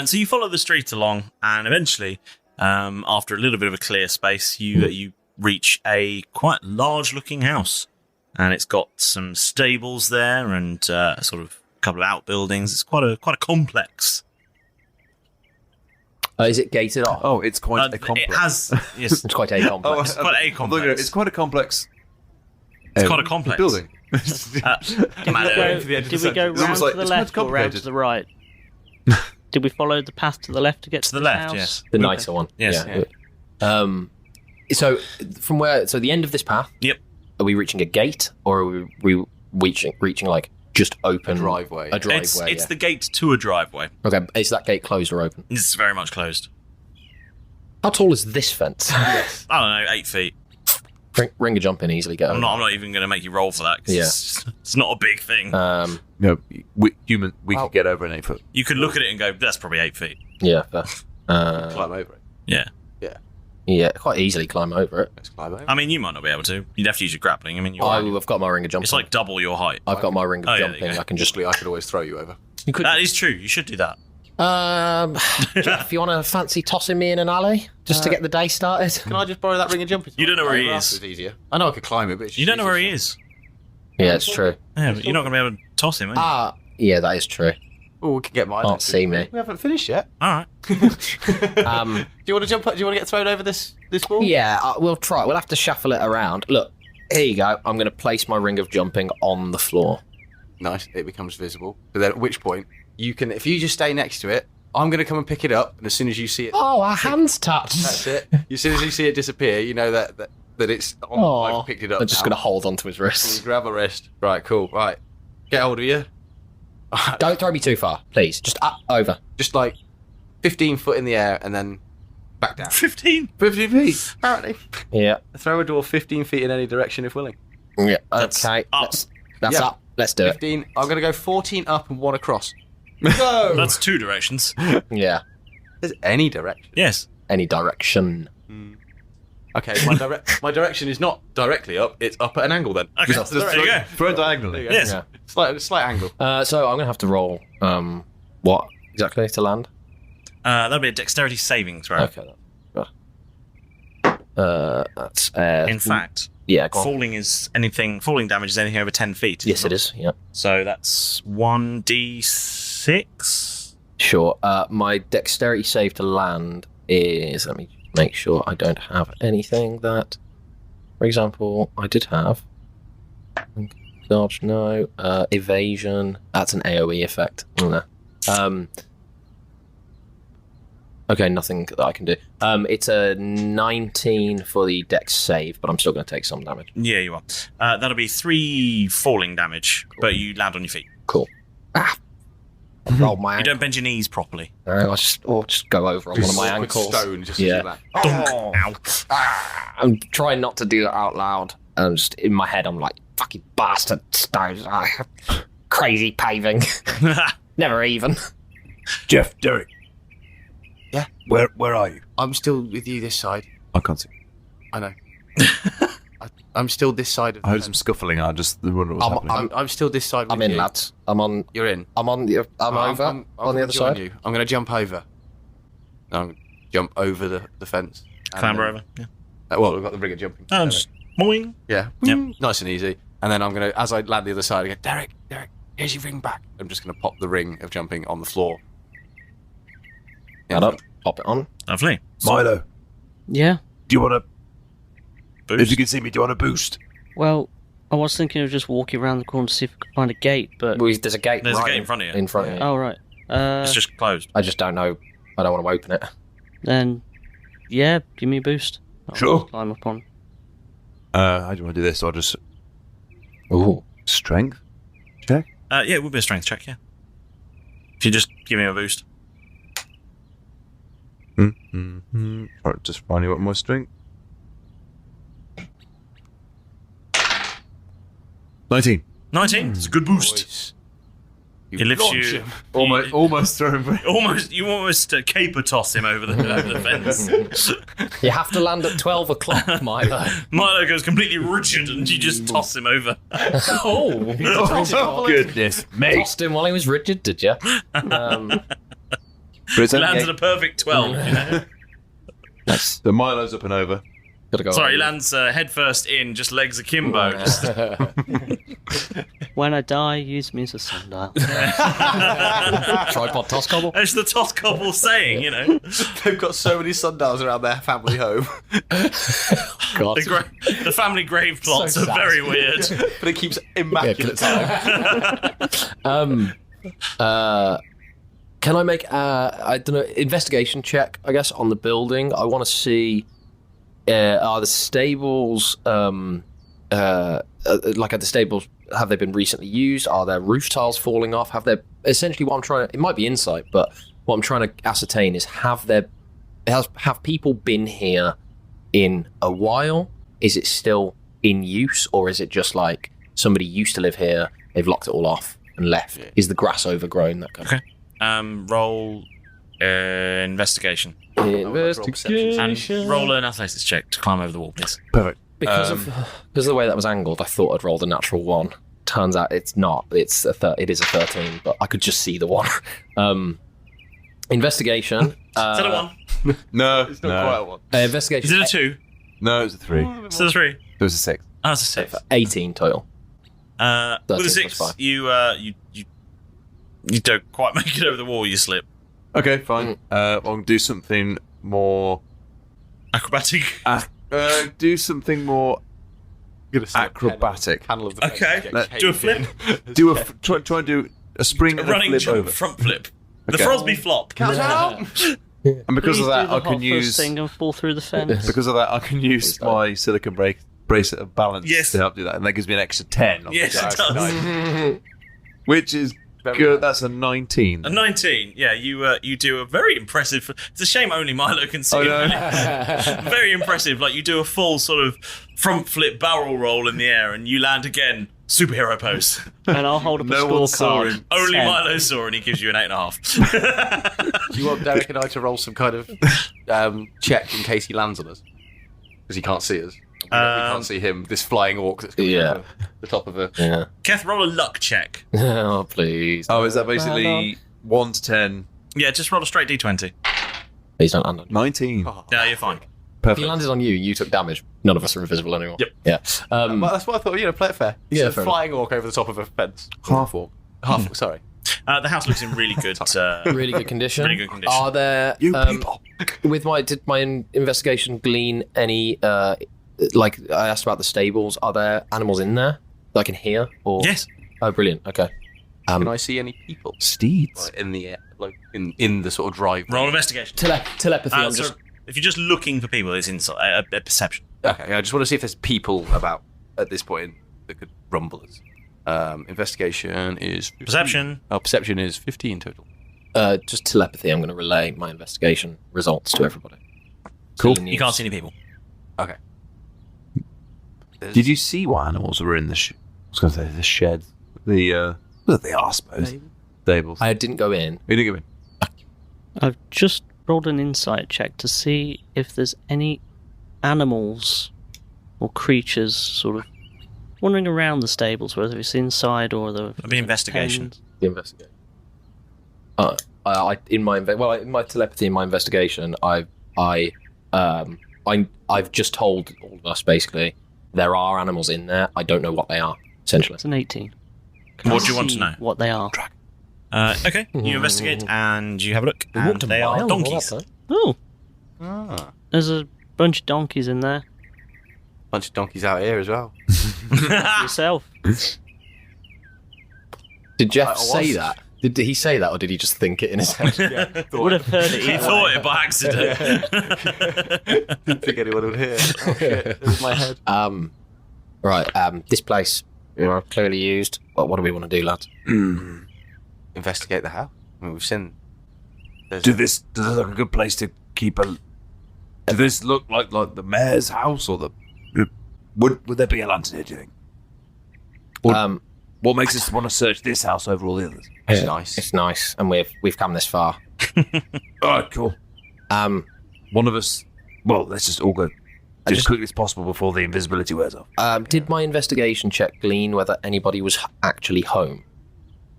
So you follow the street along, and eventually, after a little bit of a clear space, you reach a quite large-looking house, and it's got some stables there and sort of a couple of outbuildings. It's quite a complex. Is it gated off? Oh, it's quite a complex. It has. Yes, It's quite a complex. it's quite a complex. It's quite a complex. It's quite a complex building. Did we go round almost like- to the it's left quite or round to complicated. the right? Did we follow the path to the left to get to To the this left, house? yes. The nicer one. Yes. Yeah. So from where? So the end of this path. Yep. Are we reaching a gate, or are we reaching like just open driveway? A driveway. It's the gate to a driveway. Okay. Is that gate closed or open? It's very much closed. How tall is this fence? I don't know, 8 feet. Ring a jump in easily. Get I'm over. not even going to make you roll for that. 'Cause it's not a big thing. No, we could get over an 8 foot. You could look at it and go, "That's probably 8 feet." Yeah. Fair. Climb over it. Yeah. Yeah. Quite easily climb over it. Let's climb over. I mean, you might not be able to. You'd have to use your grappling. I mean, I've got my ring of jumping. it's like double your height. I've got my ring of Oh, yeah, jumping. there you go. I can just. I could always throw you over. You could. That is true. You should do that. Jeff, you want to fancy tossing me in an alley just to get the day started? Can I just borrow that ring and jumping? You don't know where he is. It's easier. I know I could climb it, but it's You don't know where he is. Yeah, it's true. Yeah, but you're not going to be able to toss him, are you? Yeah, that is true. Oh, we could get mine. Can't see me. We haven't finished yet. All right. Do you want to jump? Do you want to get thrown over this ball? Yeah, we'll try. We'll have to shuffle it around. Look, here you go. I'm going to place my ring of jumping on the floor. Nice. It becomes visible. But then at which point you can, if you just stay next to it, I'm going to come and pick it up, and as soon as you see it, our hands touch. That's it. As soon as you see it disappear, you know that it's on. I've picked it up. I'm just going to hold onto his wrist. You grab a wrist. Right. Cool. Right. Get hold of you. Don't throw me too far, please. Just up, over. Just like 15 foot in the air and then back down. 15 feet, apparently. Yeah. Throw a door 15 feet in any direction if willing. Yeah. That's okay. up. That's up. Let's do 15. I'm going to go 14 up and 1 across. Go! That's 2 directions. it. Yeah. There's any direction. Yes. Any direction. Okay, my direction is not directly up, it's up at an angle then. Okay, Just there you go. Throw it diagonally. Yes. Yeah. Slight angle. So I'm going to have to roll, what exactly to land? That'll be a dexterity saving throw. Okay. That's... In fact, yeah, go on. falling damage is anything over 10 feet. Yes, it is. Yeah. So that's 1d6. Sure. My dexterity save to land is... Let me make sure I don't have anything that... For example, I did have... Dodge, no. Evasion. That's an AoE effect. No. Okay, nothing that I can do. It's a 19 for the dex save, but I'm still going to take some damage. Yeah, you are. That'll be 3 falling damage, but you land on your feet. Cool. I rolled my You ankle. don't bend your knees properly. I'll just go over on one of my ankles. Stone just Yeah. back. Ow. I'm trying not to do that out loud. And just in my head, I'm like, fucking bastard stones. Crazy paving. Never even. Jeff, Derek. Yeah? Where are you? I'm still with you this side. I can't see. I know. I'm still this side of the I heard some scuffling. I just wondered what's happening. I'm still this side with I'm in, you. lads. I'm on. You're in. I'm on the. I'm over I'm on the other join side. You. I'm going to jump over. I'm going to jump over the fence. and Clamber then- over. Yeah. Well, we've got the rig of jumping. Oh, just boing. Yeah. Yep. Nice and easy. And then I'm going to, as I land the other side, I go, Derek, here's your ring back. I'm just going to pop the ring of jumping on the floor. Stand up. Pop it on. Lovely. Milo, Yeah. do you want to... Boost. If you can see me, do you want to boost? Well, I was thinking of just walking around the corner to see if I could find a gate, but... There's a gate. There's a right gate in front of you. In front of you. Oh, right. It's just closed. I just don't know. I don't want to open it. Then, yeah, give me a boost. I'll Sure. just climb up on. How do you want to do this? Or just Ooh. strength check? Yeah, it would be a strength check, yeah. If you just give me a boost. Right, just finding what my strength. 19. 19. It's a good boost. Boys. It lifts launch you. him. Almost thrown me. You almost caper toss him over the fence. You have to land at 12 o'clock, Milo. Milo goes completely rigid and you just toss him over. Oh, Goodness me. tossed him while he was rigid, did you? But it's He only lands at a perfect 12, you know? Nice. the Milo's up and over. Gotta go. Sorry, he lands head first in, just legs akimbo. Just When I die, use me as a sundial. Tripod toss cobble. It's the toss cobble saying, you know. They've got so many sundials around their family home. God. The family grave plots So are sad. very weird. But it keeps immaculate. Can I make I don't know, investigation check, I guess, on the building? I want to see are the stables like are the stables, have they been recently used? Are there roof tiles falling off? Have there essentially what I'm trying to, it might be insight, but what I'm trying to ascertain is have people been here in a while? Is it still in use, or is it just like somebody used to live here, they've locked it all off and left? Yeah. Is the grass overgrown? That kind of Roll investigation. investigation. And roll an athletics check to climb over the wall, please. Perfect. Because of the way that was angled, I thought I'd rolled a natural 1 turns out it's not. It is a 13, but I could just see the one. Investigation. Is that a 1? No, It's not quite a one. Investigation. Is it a 2? No, it was a 3. Is it a 3? It was a 6. Oh, it's a 6. 18 total. With a 13 6, plus 5. you don't quite make it over the wall. You slip. Okay, fine. I'm going to do something more... Acrobatic. Do something more acrobatic. Panel of the Okay. Do a flip. Try and do a spring A and a running flip jump, over. front flip. The Okay. Frosby flop. And because of that, I can use... thing and fall through the fence. Because of that, I can use my silicon bracelet of balance Yes. to help do that, and that gives me an extra 10. On Yes, the it die. does. Which is good. That's a 19. A 19. Yeah, you do a very impressive. It's a shame only Milo can see. I know. it. Very impressive. Like you do a full sort of front flip barrel roll in the air, and you land again. Superhero pose. And I'll hold up a No one saw scorecard. him. Only 10. Milo saw, and he gives you an 8.5. Do you want Derek and I to roll some kind of check in case he lands on us? Because he can't see us. We can't see him, this flying orc that's coming over the top of a... Yeah. Keth, roll a luck check. Oh, please. Oh, is that basically 1 to 10? Yeah, just roll a straight d20. Please don't land on you. 19. Yeah, you're fine. If Perfect. he landed on you, you took damage. None of us are invisible anymore. Yep. Yeah. Well, that's what I thought, play it fair. Yeah, It's a fair flying orc over the top of a fence. Half orc. Half, sorry. The house looks in really good. Really good condition. Really good condition. Are there people. did my investigation glean any like I asked about the stables, are there animals in there that I can hear or Yes. Oh, brilliant. Okay. Can I see any people Steeds. like, in the air, like in the sort of drive? Roll investigation. Telepathy. I'm So just if you're just looking for people, it's inside a perception. Okay, I just want to see if there's people about at this point that could rumble us. Investigation is 15. Perception. Oh, perception is 15 total. just telepathy. I'm going to relay my investigation results to everybody. Cool. Seeing You can't see any people. Okay. Did you see what animals were in the I was going to say the shed. Well, they are, I suppose. Stables. I didn't go in. You didn't go in. I've just rolled an insight check to see if there's any animals or creatures sort of wandering around the stables, whether it's inside or the... That'd be investigation. pens. The investigation. In my telepathy, in my investigation, I've just told all of us basically there are animals in there. I don't know what they are. Essentially, It's an 18. Can What I do you want to see know? What they are. Okay, you investigate and you have a look. We And walked a they mile are and all donkeys. that, Oh, Ah, there's a bunch of donkeys in there. bunch of donkeys out here as well. Yourself. Did Jeff I say was. that? Did he say that, or did he just think it in his head? Would have heard it. He either thought way. it by accident. Didn't think anyone would hear. Oh, shit. It was my head. Right. This place, clearly used. What do we want to do, lads? Investigate the house. I mean, we've seen. Does this look like a good place to keep a? Does this look like the mayor's house or the? Would there be a lantern here? Do you think? Or, what makes us want to search this house over all the others? It's nice. It's nice, and we've come this far. All right, cool. One of us. Well, let's just all go as quickly as possible before the invisibility wears off. Did my investigation check glean whether anybody was actually home?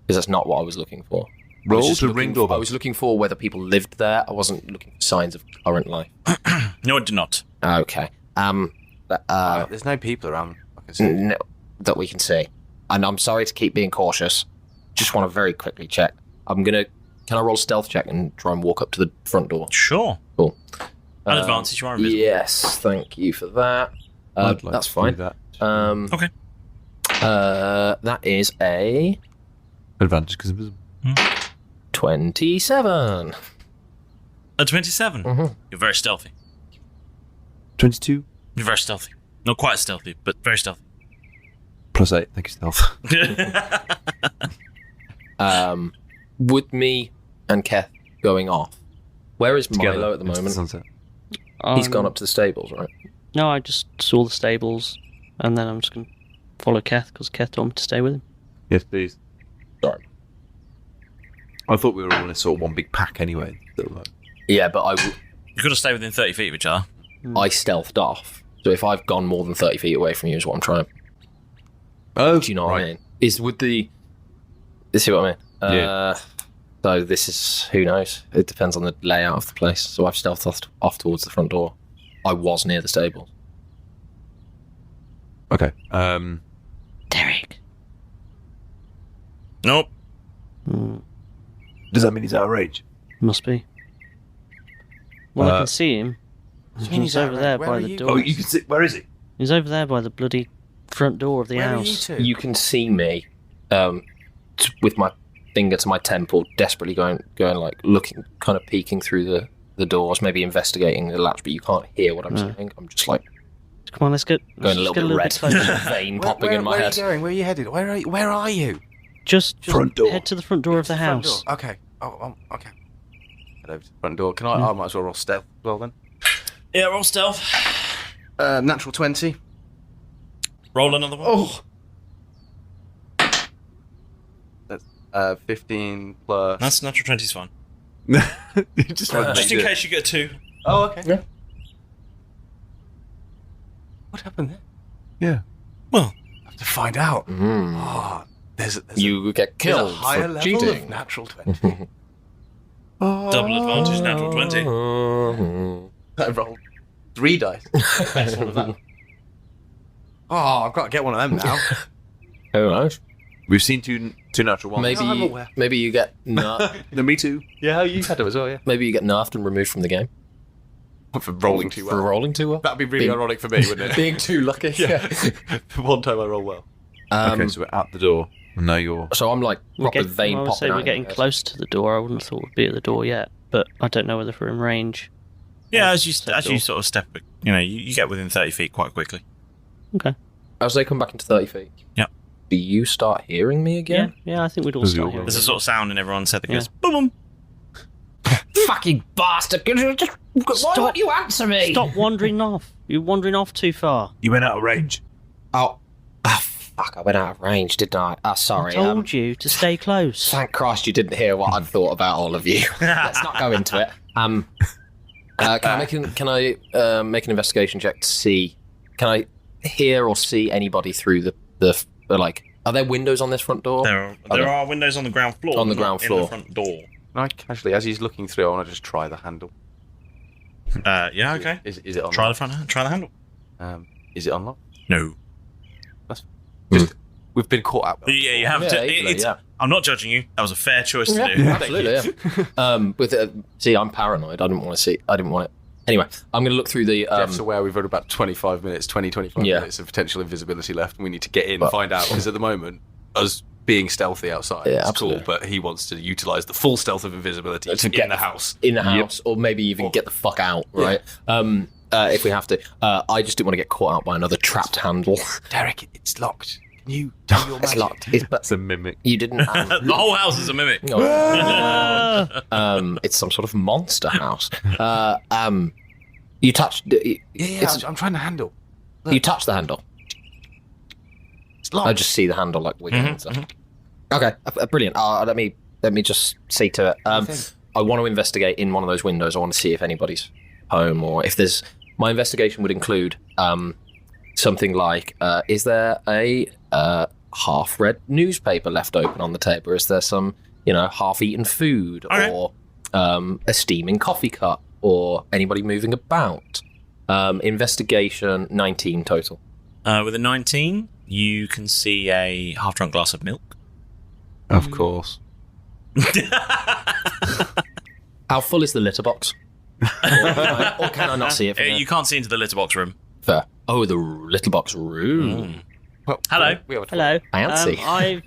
Because that's not what I was looking for. Roll to ring I doorbell. was looking for whether people lived there. I wasn't looking for signs of current life. No, it did not. Okay. There's no people around. I can see. No, that we can see. And I'm sorry to keep being cautious. Just want to very quickly check. Can I roll a stealth check and try and walk up to the front door? Sure. Cool. An advantage, you are invisible. Yes, thank you for that. I'd like That's to fine. do that. Okay. That is a Advantage because invisible. 27. A 27. Mhm. You're very stealthy. 22 You're very stealthy. Not quite stealthy, but very stealthy. plus 8. Thank you, stealth. With me and Keth going off, where is Together Milo at the into moment? sunset. He's gone up to the stables, right? No, I just saw the stables, and then I'm just going to follow Keth, because Keth told me to stay with him. Yes, please. Sorry. I thought we were all in a sort of one big pack anyway. So, like, Yeah, but You've got to stay within 30 feet of each other. I stealthed off. So if I've gone more than 30 feet away from you is what I'm trying to... oh, Do you know what I mean? would the... You see what I mean? Yeah. So this is... Who knows? It depends on the layout of the place. So I've stealthed off towards the front door. I was near the stable. Okay. Derek. Nope. Does that mean he's out of range? Must be. Well, I can see him. He's over there Where by are the you? door. Oh, you can see. Where is he? He's over there by the bloody front door of the Where are you house. two? You can see me with my finger to my temple, desperately going like looking, kind of peeking through the doors, maybe investigating the latch, but you can't hear what I'm saying. I'm just like... Come on, let's get... Going a let's little get bit red. closer. Vein popping in my head. Where are you going? Where are you headed? Where are you? Just Front door. head to the front door of the Front house. door. Okay. Oh, okay. Head over to the front door. Can I might as well roll stealth as well then. Yeah, roll stealth. Natural 20. Roll another one. Oh. That's 15 plus... That's natural 20's fine. Just Just in case you get a 2. Oh, okay. Yeah. What happened there? Yeah. Well, I have to find out. Oh, there's You get there's a killed higher for level cheating. of natural 20. double advantage, natural 20. I rolled 3 dice. Best one of that. Oh, I've got to get one of them now. Who knows? We've seen two natural ones. Maybe you get nerfed. No, me too. Yeah, you had them as well, yeah. Maybe you get nerfed and removed from the game For rolling too well. for rolling too well. That'd be really ironic for me, wouldn't it? Being too lucky. Yeah. One time I roll well. Okay, so we're at the door. No, you're... So I'm like proper vein I would popping say out. we're getting close to the door. I wouldn't have thought we'd be at the door yet, but I don't know whether we're in range. Yeah, as you sort of step, you get within 30 feet quite quickly. Okay. As they come back into 30 feet. Yep. Do you start hearing me again? Yeah, I think we'd all start hearing. There's a sort of sound in everyone's head that goes Yeah. boom, boom. Fucking bastard! Why won't you answer me? Stop wandering off. You're wandering off too far. You went out of range. Oh, fuck! I went out of range, didn't I? Sorry. I told you to stay close. Thank Christ you didn't hear what I'd thought about all of you. Let's not go into it. Can I make an investigation check to see? Can I hear or see anybody through the like? Are there windows on this front door? There are windows on the ground floor. On the not ground in floor. the front door. Can I casually, as he's looking through, I want to just try the handle. Yeah, okay. Is it unlocked? Try the handle. Is it unlocked? No. We've been caught out. Yeah, you have to. easily, yeah. I'm not judging you. That was a fair choice to do. Absolutely. Yeah. See, I'm paranoid. I didn't want it. Anyway, I'm going to look through the. Jeff's aware we've got about 25 minutes minutes of potential invisibility left, and we need to get in and find out, because at the moment, us being stealthy outside is absolutely. cool, but he wants to utilise the full stealth of invisibility To get in the house. In the house, or maybe even get the fuck out, right? If we have to. I just didn't want to get caught out by another trapped handle. Derek, it's locked. Can you do your magic? It's locked. That's a mimic. You didn't. The whole house is a mimic. It's some sort of monster house. You touched. I'm trying to handle. You touched the handle. It's locked. I just see the handle like wiggling and stuff. Okay, brilliant. Let me just see to it. I want to investigate in one of those windows. I want to see if anybody's home, or if there's. My investigation would include something like: is there a half-read newspaper left open on the table? Is there some, half-eaten food, or a steaming coffee cup, or anybody moving about? Investigation 19 total. With a 19, you can see a half-drunk glass of milk. Of course. How full is the litter box? or can I not see it? You can't see into the litter box room. Fair. Oh, the litter box room. Well, hello. Hello. Fancy. I've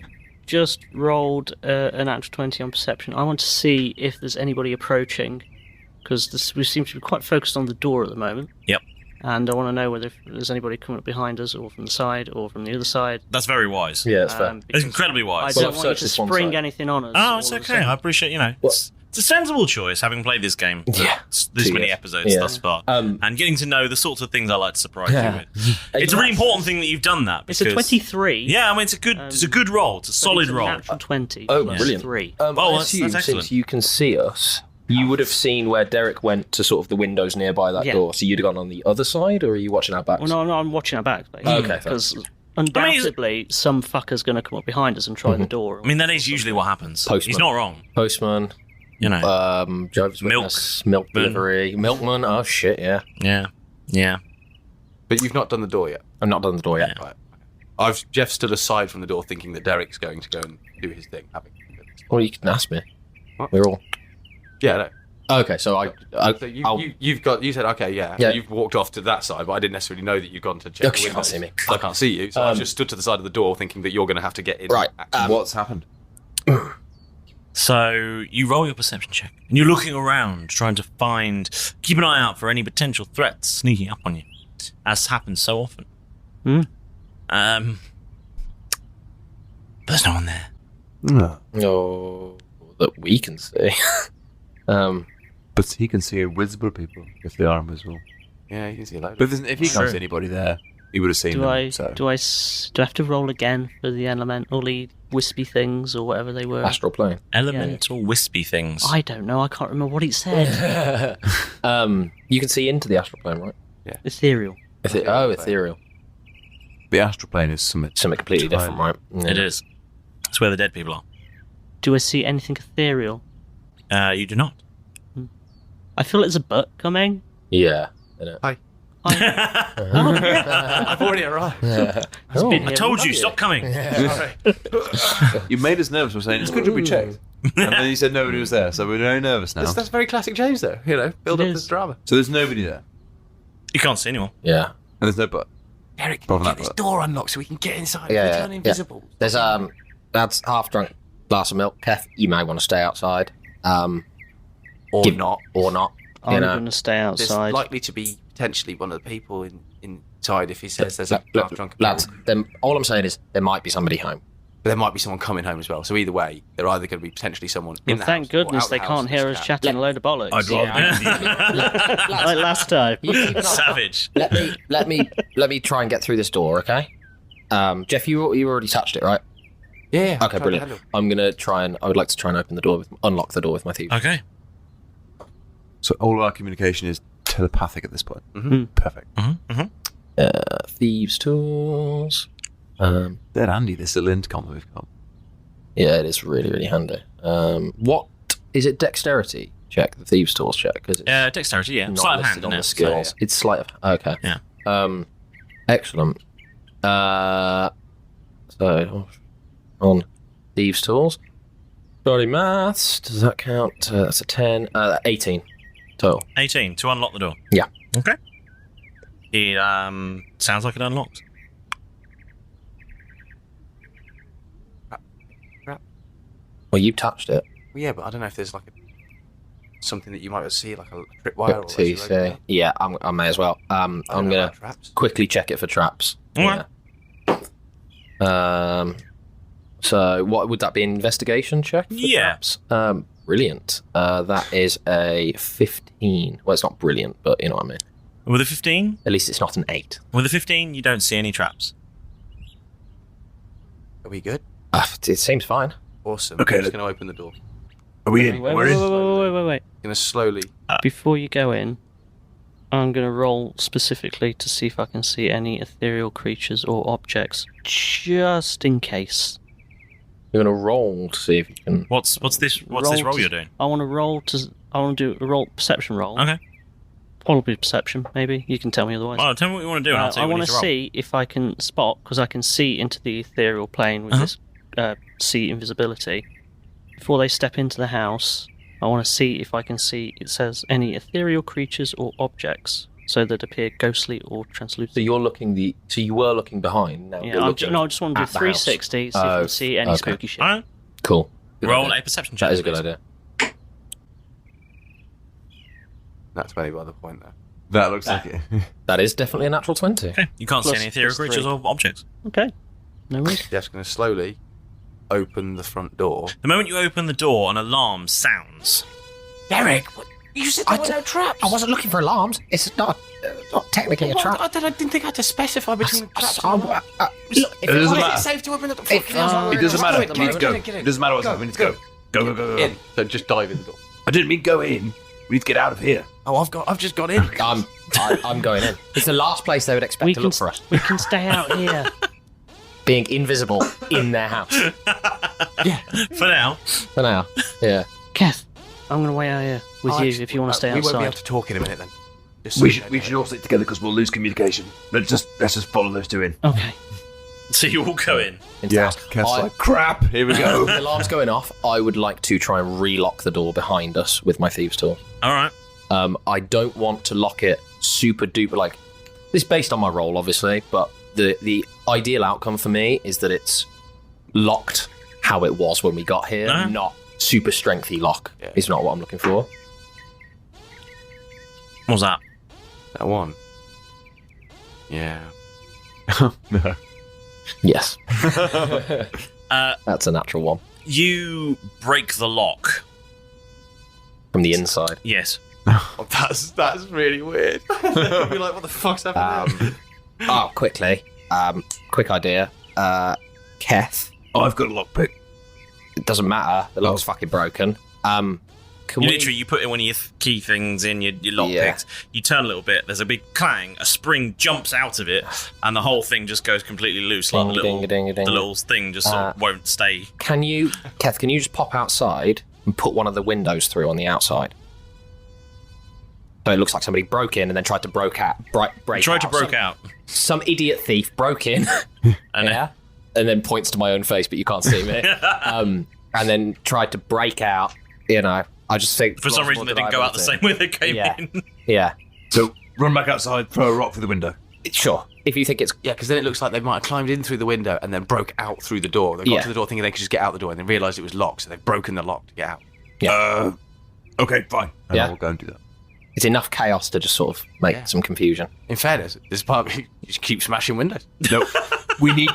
just rolled an natural 20 on perception. I want to see if there's anybody approaching, because we seem to be quite focused on the door at the moment. Yep. And I want to know whether there's anybody coming up behind us, or from the side, or from the other side. That's very wise. Yeah, that's fair. It's incredibly wise. I don't want you to spring anything on us. Oh, it's okay. I appreciate, it's a sensible choice, having played this game this many episodes thus far, and getting to know the sorts of things I like to surprise you with. It's a really important thing that you've done that. It's a 23. Yeah, I mean, it's a good roll. It's a solid roll. Natural 20. Oh, plus brilliant. 3. I that's assume, excellent. since you can see us, you would have seen where Derek went to sort of the windows nearby that door. So you'd have gone on the other side, or are you watching our backs? Well, no, I'm watching our backs, basically. Okay, because undoubtedly some fucker's going to come up behind us and try the door. I mean, that is usually what happens. Postman. He's not wrong. Postman. You know. Jehovah's Witness, milk delivery. Milkman. Oh, shit, yeah. Yeah. But you've not done the door yet. I've not done the door yet. Right. Jeff stood aside from the door thinking that Derek's going to go and do his thing. Well, you can ask me. What? We're all... Yeah, no. Okay, so So you said, okay, yeah. Yeah. You've walked off to that side, but I didn't necessarily know that you'd gone to check Okay, the you windows. can't see me. So I can't see you, so I just stood to the side of the door thinking that you're going to have to get in. Right. What's happened? So you roll your perception check, and you're looking around, trying to keep an eye out for any potential threats sneaking up on you, as happens so often. But there's no one there. No, that we can see. But he can see invisible people if they are invisible. Yeah, you can see a load. But if he can't see anybody there, he would have seen them. Do I have to roll again for the elementally wispy things or whatever they were? Astral plane. Elemental wispy things. I don't know. I can't remember what it said. You can see into the astral plane, right? Yeah. Ethereal. Ethereal. The astral plane is something Completely different, right? Yeah. It is. It's where the dead people are. Do I see anything ethereal? You do not. I feel there's a butt coming. Yeah. Hi. I've already arrived. I told you, stop coming. You made us nervous by saying it's good to be checked. And then you said nobody was there, so we're very nervous now. That's very classic James, though. Build up this drama. So there's nobody there. You can't see anyone. Yeah. And there's no butt. Eric, Probably get this door unlocked so we can get inside. Yeah, Turn invisible. There's that's half drunk glass of milk. Keth, you may want to stay outside. Or not. I'm going to stay outside. There's likely to be potentially one of the people inside if he says there's a half-drunk lads. All I'm saying is there might be somebody home. But there might be someone coming home as well. So either way, they're either going to be potentially someone in the thank house or goodness out they the can't house hear us chatting a load of bollocks. I'd rather Like last time. Savage. Let me try and get through this door, okay? Jeff, you already touched it, right? Yeah. Okay, brilliant. I would like to try and unlock the door with my teeth. Okay. So all of our communication is telepathic at this point. Mm-hmm. Perfect. Thieves' tools. Dead handy, this little intercom that we've got. Yeah, it is really, really handy. What is it? Dexterity check, the thieves' tools check, because it's dexterity. Yeah, not sleight of listed hand on isn't the it? skills. So, yeah. It's sleight of okay. Yeah. Excellent. So on thieves' tools, body maths. Does that count? That's a 10. 18 total. 18 to unlock the door. Yeah. Okay. It sounds like it unlocked. Well, you touched it. Well, yeah, but I don't know if there's like something that you might see, like a tripwire or TC. Yeah, I may as well. I'm gonna quickly check it for traps. Alright. Yeah. So what would that be? An investigation check? For traps? Brilliant. That is a 15. Well, it's not brilliant, but you know what I mean. With a 15? At least it's not an 8. With a 15, you don't see any traps. Are we good? It seems fine. Awesome. Okay, I'm just going to open the door. Are we in? Wait. Going to slowly. Before you go in, I'm going to roll specifically to see if I can see any ethereal creatures or objects, just in case. You're going to roll to see if you can... What's this roll you're doing? I want to do a perception roll. Okay. Probably perception, maybe. You can tell me otherwise. Well, tell me what you want to do. And I'll tell you I what want you to need see if I can spot, because I can see into the ethereal plane with this see invisibility. Before they step into the house, I want to see if I can see, it says, any ethereal creatures or objects, so that appear ghostly or translucent. So you were looking behind. Now you're looking I just want to do 360, see if I can see any spooky shit. Alright. Cool. Good Roll idea. a perception check. That is a good please. idea. That's 20 by the point there. That looks like it. That is definitely a natural 20. Okay. You can't see any ethereal plus creatures 3. or objects. Okay. No worries. Jeff's going to slowly open the front door. The moment you open the door, an alarm sounds. Derek, you said there were no traps. I wasn't looking for alarms. It's not technically a trap. I didn't think I had to specify between traps. Look, It doesn't matter. It's safe to open the door. It doesn't matter. We need to go. It doesn't matter what's happening. We need to go. Go. In. So just dive in the door. I didn't mean go in. We need to get out of here. Oh, I've just got in. I'm going in. It's the last place they would expect to look for us. We can stay out here. being invisible in their house. Yeah. For now. For now, yeah. Keth, I'm going to wait out here with you if you want to stay We won't be outside. able to talk in a minute then. Just so We you should know. we should all stick together because we'll lose communication. Let's just follow those two in. Okay. So you all go in. Into the house. Keth's like, crap, here we go. The alarm's going off. I would like to try and relock the door behind us with my thieves' tool. All right. I don't want to lock it super duper, like, this is based on my role, obviously, but the ideal outcome for me is that it's locked how it was when we got here, not super strengthy lock. Yeah. Is not what I'm looking for. What was that? That one. Yeah. No. Yes. That's a natural one. You break the lock. From the inside. Yes. Oh, that's really weird. I'll be like, what the fuck's happening? Quickly. Quick idea. Keth. I've got a lockpick. It doesn't matter. The lock's fucking broken. You put in one of your key things in your lockpicks. You turn a little bit. There's a big clang. A spring jumps out of it, and the whole thing just goes completely loose. Ding, Like the little thing just sort of won't stay. Keth, can you just pop outside and put one of the windows through on the outside? So it looks like somebody broke in and then tried to break out. Some idiot thief broke in, and then points to my own face, but you can't see me. And then tried to break out. You know, I just think For some reason they didn't go out the same way they came in. Yeah. So run back outside, throw a rock through the window. Sure. If you think it's Yeah, because then it looks like they might have climbed in through the window and then broke out through the door. They got to the door thinking they could just get out the door and then realised it was locked, so they've broken the lock to get out. Okay, fine. And Yeah. I'll go and do that. it's enough chaos to just sort of make some confusion. In fairness, this part you just keep smashing windows. No, we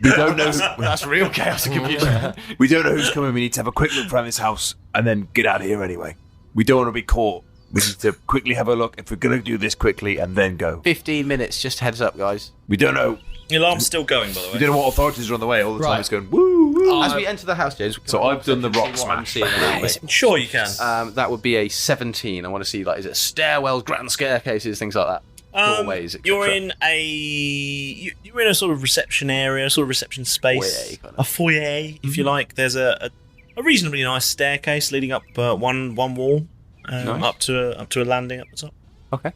don't know. That's real chaos and confusion. We don't know who's coming. We need to have a quick look around this house and then get out of here anyway. We don't want to be caught. We need to quickly have a look if we're going to do this quickly and then go. 15 minutes, just heads up, guys. We don't know. The alarm's still going, by the way. We don't know what authorities are on the way. All the time Right. it's going woo woo. As we enter the house, James. So I've done the rock what I'm smash. seeing around me. Sure you can. That would be a 17. I want to see, like, is it stairwells, grand staircases, things like that? Doorways, etc. You're in a sort of reception area, sort of reception space, Foyer, kind of. a foyer, if you like. There's a reasonably nice staircase leading up one wall, Nice. up to a landing at the top. Okay.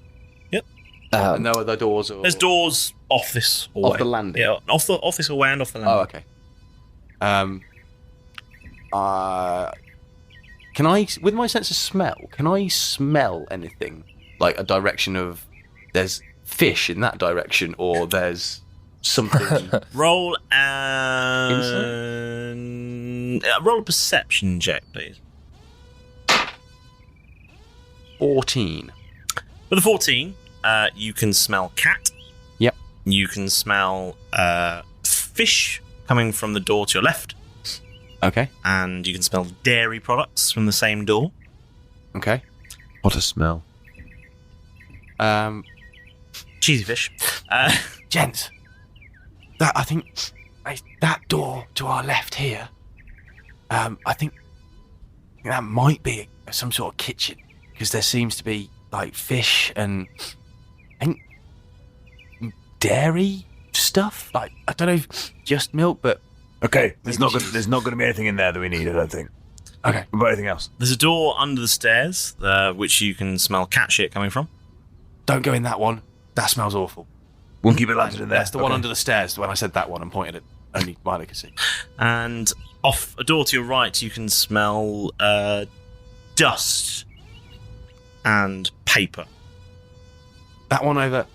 Yep. And no other doors? Or... There's doors off this hallway. Off the landing? Yeah, off this hallway and off the landing. Oh, okay. Can I, with my sense of smell, can I smell anything? Like a direction of there's fish in that direction, or there's something. Roll roll a perception check, please. 14. With a 14, you can smell cat. Yep. You can smell fish coming from the door to your left, Okay. and you can smell dairy products from the same door. Okay. What a smell. Cheesy fish. Gents, I think that door to our left here, I think that might be some sort of kitchen, because there seems to be like fish and I think dairy stuff. Like, I don't know if just milk, but Okay, there's not going to be anything in there that we need. I don't think. okay. What about anything else? There's a door under the stairs, which you can smell cat shit coming from. Don't go in that one. That smells awful. We'll keep it lighted in there. That's the one under the stairs. When I said that one and pointed at only Milo could see. And off a door to your right, you can smell dust and paper. That one over.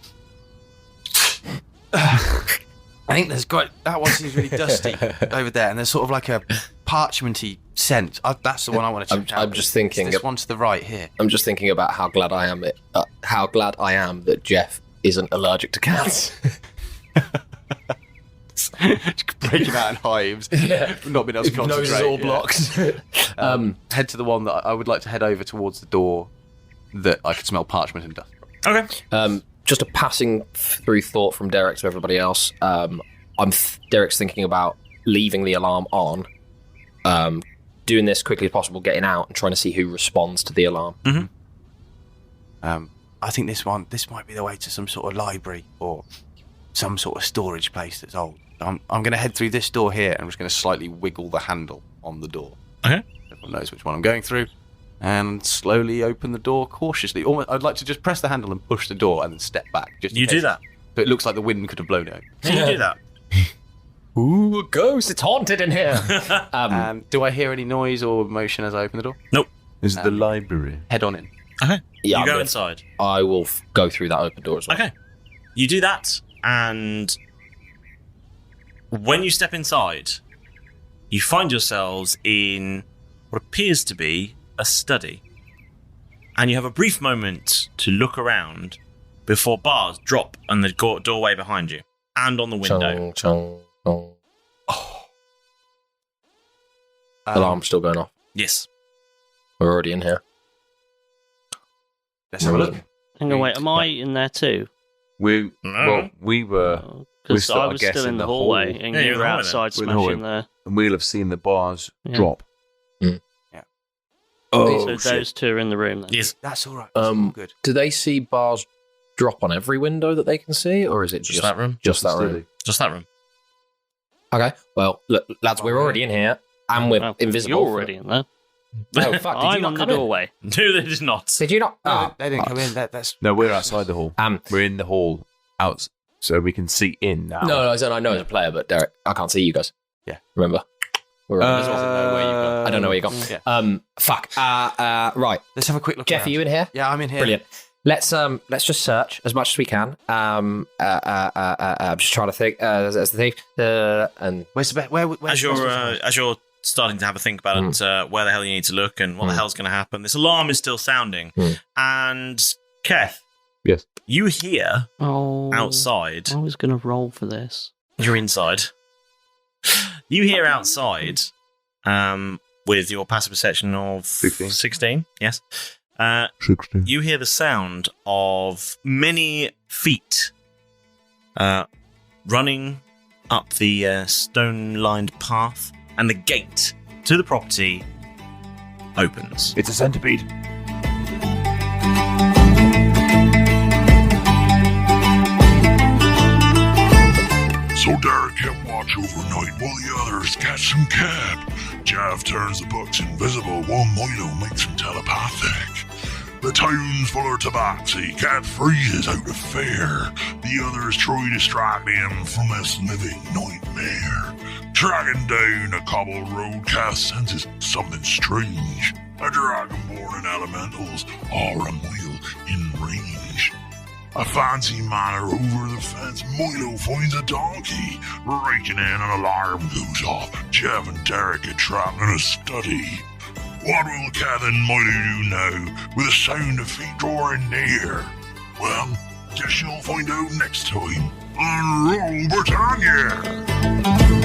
I think there's got that one seems really dusty over there, and there's sort of like a parchmenty scent. That's the one I want to check out. I'm just thinking. This one to the right here. I'm just thinking about how glad I am that Jeff isn't allergic to cats. Breaking out in hives, not being able to His nose is concentrate. all blocked. Head to the one that I would like to head over towards the door that I could smell parchment and dust from. Okay. Just a passing through thought from Derek to everybody else. Derek's thinking about leaving the alarm on, doing this quickly as possible, getting out, and trying to see who responds to the alarm. Mm-hmm. I think this might be the way to some sort of library or some sort of storage place that's old. I'm going to head through this door here. I'm just going to slightly wiggle the handle on the door. Okay. Everyone knows which one I'm going through. And slowly open the door cautiously. Almost, I'd like to just press the handle and push the door and then step back. Just You do that. So it looks like the wind could have blown it. Can you do that? Ooh, a ghost! It's haunted in here. Do I hear any noise or motion as I open the door? Nope. Is the library? Head on in. Okay. Yeah, you go I'm inside. I will go through that open door as well. Okay. You do that, and when you step inside, you find yourselves in what appears to be a study. And you have a brief moment to look around before bars drop on the doorway behind you and on the window. Chung, chung, chung. Alarm's still going off. Yes. We're already in here. Let's have a look. Hang on, wait, am I in there too? We were. Because I was still in the hallway and you were outside smashing there. And we'll have seen the bars drop. Mm. Yeah. Oh, so those two are in the room then? Yes. That's all right. That's all good. Do they see bars drop on every window that they can see, or is it just that room? Just that room. Just that room. Okay. Well, look, lads, we're already in here, and we're invisible. You're already in there. Oh, fuck. Did I'm you not on the come in? doorway. No, they did not. Did you not? No, they didn't come in. That's No, we're outside the hall. We're in the hall, out, so we can see in now. No, I know as a player, but Derek, I can't see you guys. Yeah. Remember? We're invisible. I don't know where you gone. Yeah. Fuck. Right. Let's have a quick look. Jeff, around. are you in here? Yeah, I'm in here. Brilliant. Let's just search as much as we can. I'm just trying to think as the thief. And Where's the where As you're starting to have a think about it, where the hell you need to look and what the hell's going to happen, this alarm is still sounding. And Keth, yes, you hear outside. I was going to roll for this. You're inside. You hear outside, with your passive perception of 16. Yes. 16. You hear the sound of many feet running up the stone-lined path, and the gate to the property opens. It's a centipede. So Derek kept watch overnight while the others catch some cab. Jav turns the bucks invisible while Milo makes them telepathic. The town's full of tabaxi, Cat freezes out of fear. The others try to strike him from this living nightmare. Tracking down a cobbled road, Cat senses something strange. A dragonborn and elementals are a mile in range. A fancy manner over the fence, Milo finds a donkey. Raking in, an alarm goes off. Jeff and Derek get trapped in a study. What will Keth and Milo do now with the sound of feet drawing near? Well, guess you'll find out next time on Roll Britannia.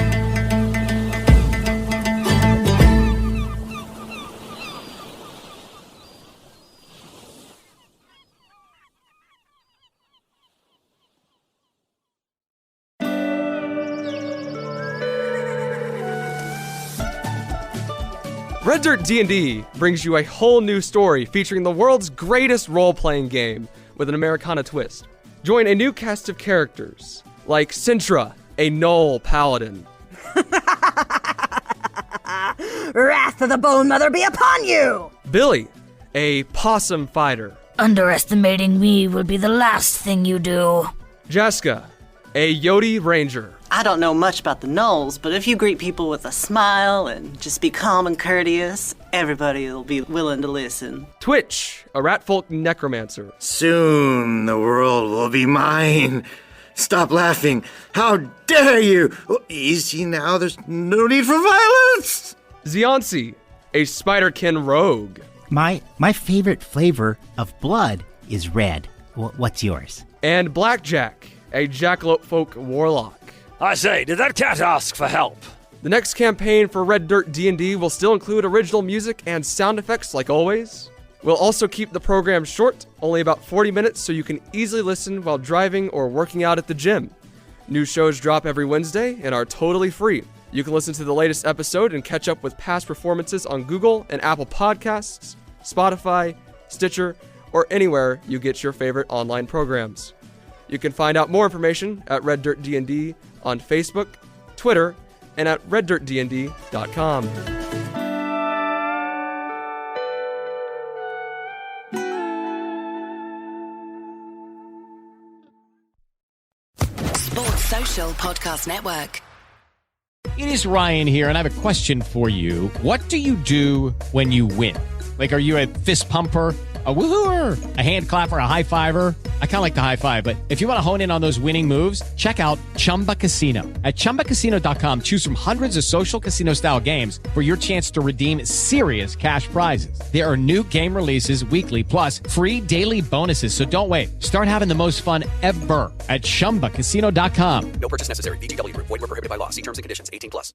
Red Dirt D&D brings you a whole new story featuring the world's greatest role-playing game with an Americana twist. Join a new cast of characters, like Sintra, a Gnoll paladin. Wrath of the Bone Mother be upon you! Billy, a possum fighter. Underestimating me will be the last thing you do. Jessica, a Yodi ranger. I don't know much about the gnolls, but if you greet people with a smile and just be calm and courteous, everybody will be willing to listen. Twitch, a ratfolk necromancer. Soon the world will be mine. Stop laughing. How dare you? Oh, easy now, there's no need for violence. Ziansi, a spiderkin rogue. My favorite flavor of blood is red. What's yours? And Blackjack, a jackalope folk warlock. I say, did that cat ask for help? The next campaign for Red Dirt D&D will still include original music and sound effects like always. We'll also keep the program short, only about 40 minutes, so you can easily listen while driving or working out at the gym. New shows drop every Wednesday and are totally free. You can listen to the latest episode and catch up with past performances on Google and Apple Podcasts, Spotify, Stitcher, or anywhere you get your favorite online programs. You can find out more information at Red Dirt D&D on Facebook, Twitter, and at reddirtdnd.com. Sports Social Podcast Network. It is Ryan here, and I have a question for you. What do you do when you win? Like, are you a fist pumper, a woohooer, a hand clapper, a high fiver? I kind of like the high five, but if you want to hone in on those winning moves, check out Chumba Casino. At ChumbaCasino.com, choose from hundreds of social casino-style games for your chance to redeem serious cash prizes. There are new game releases weekly, plus free daily bonuses, so don't wait. Start having the most fun ever at ChumbaCasino.com. No purchase necessary. VGW Group. Void where prohibited by law. See terms and conditions. 18+.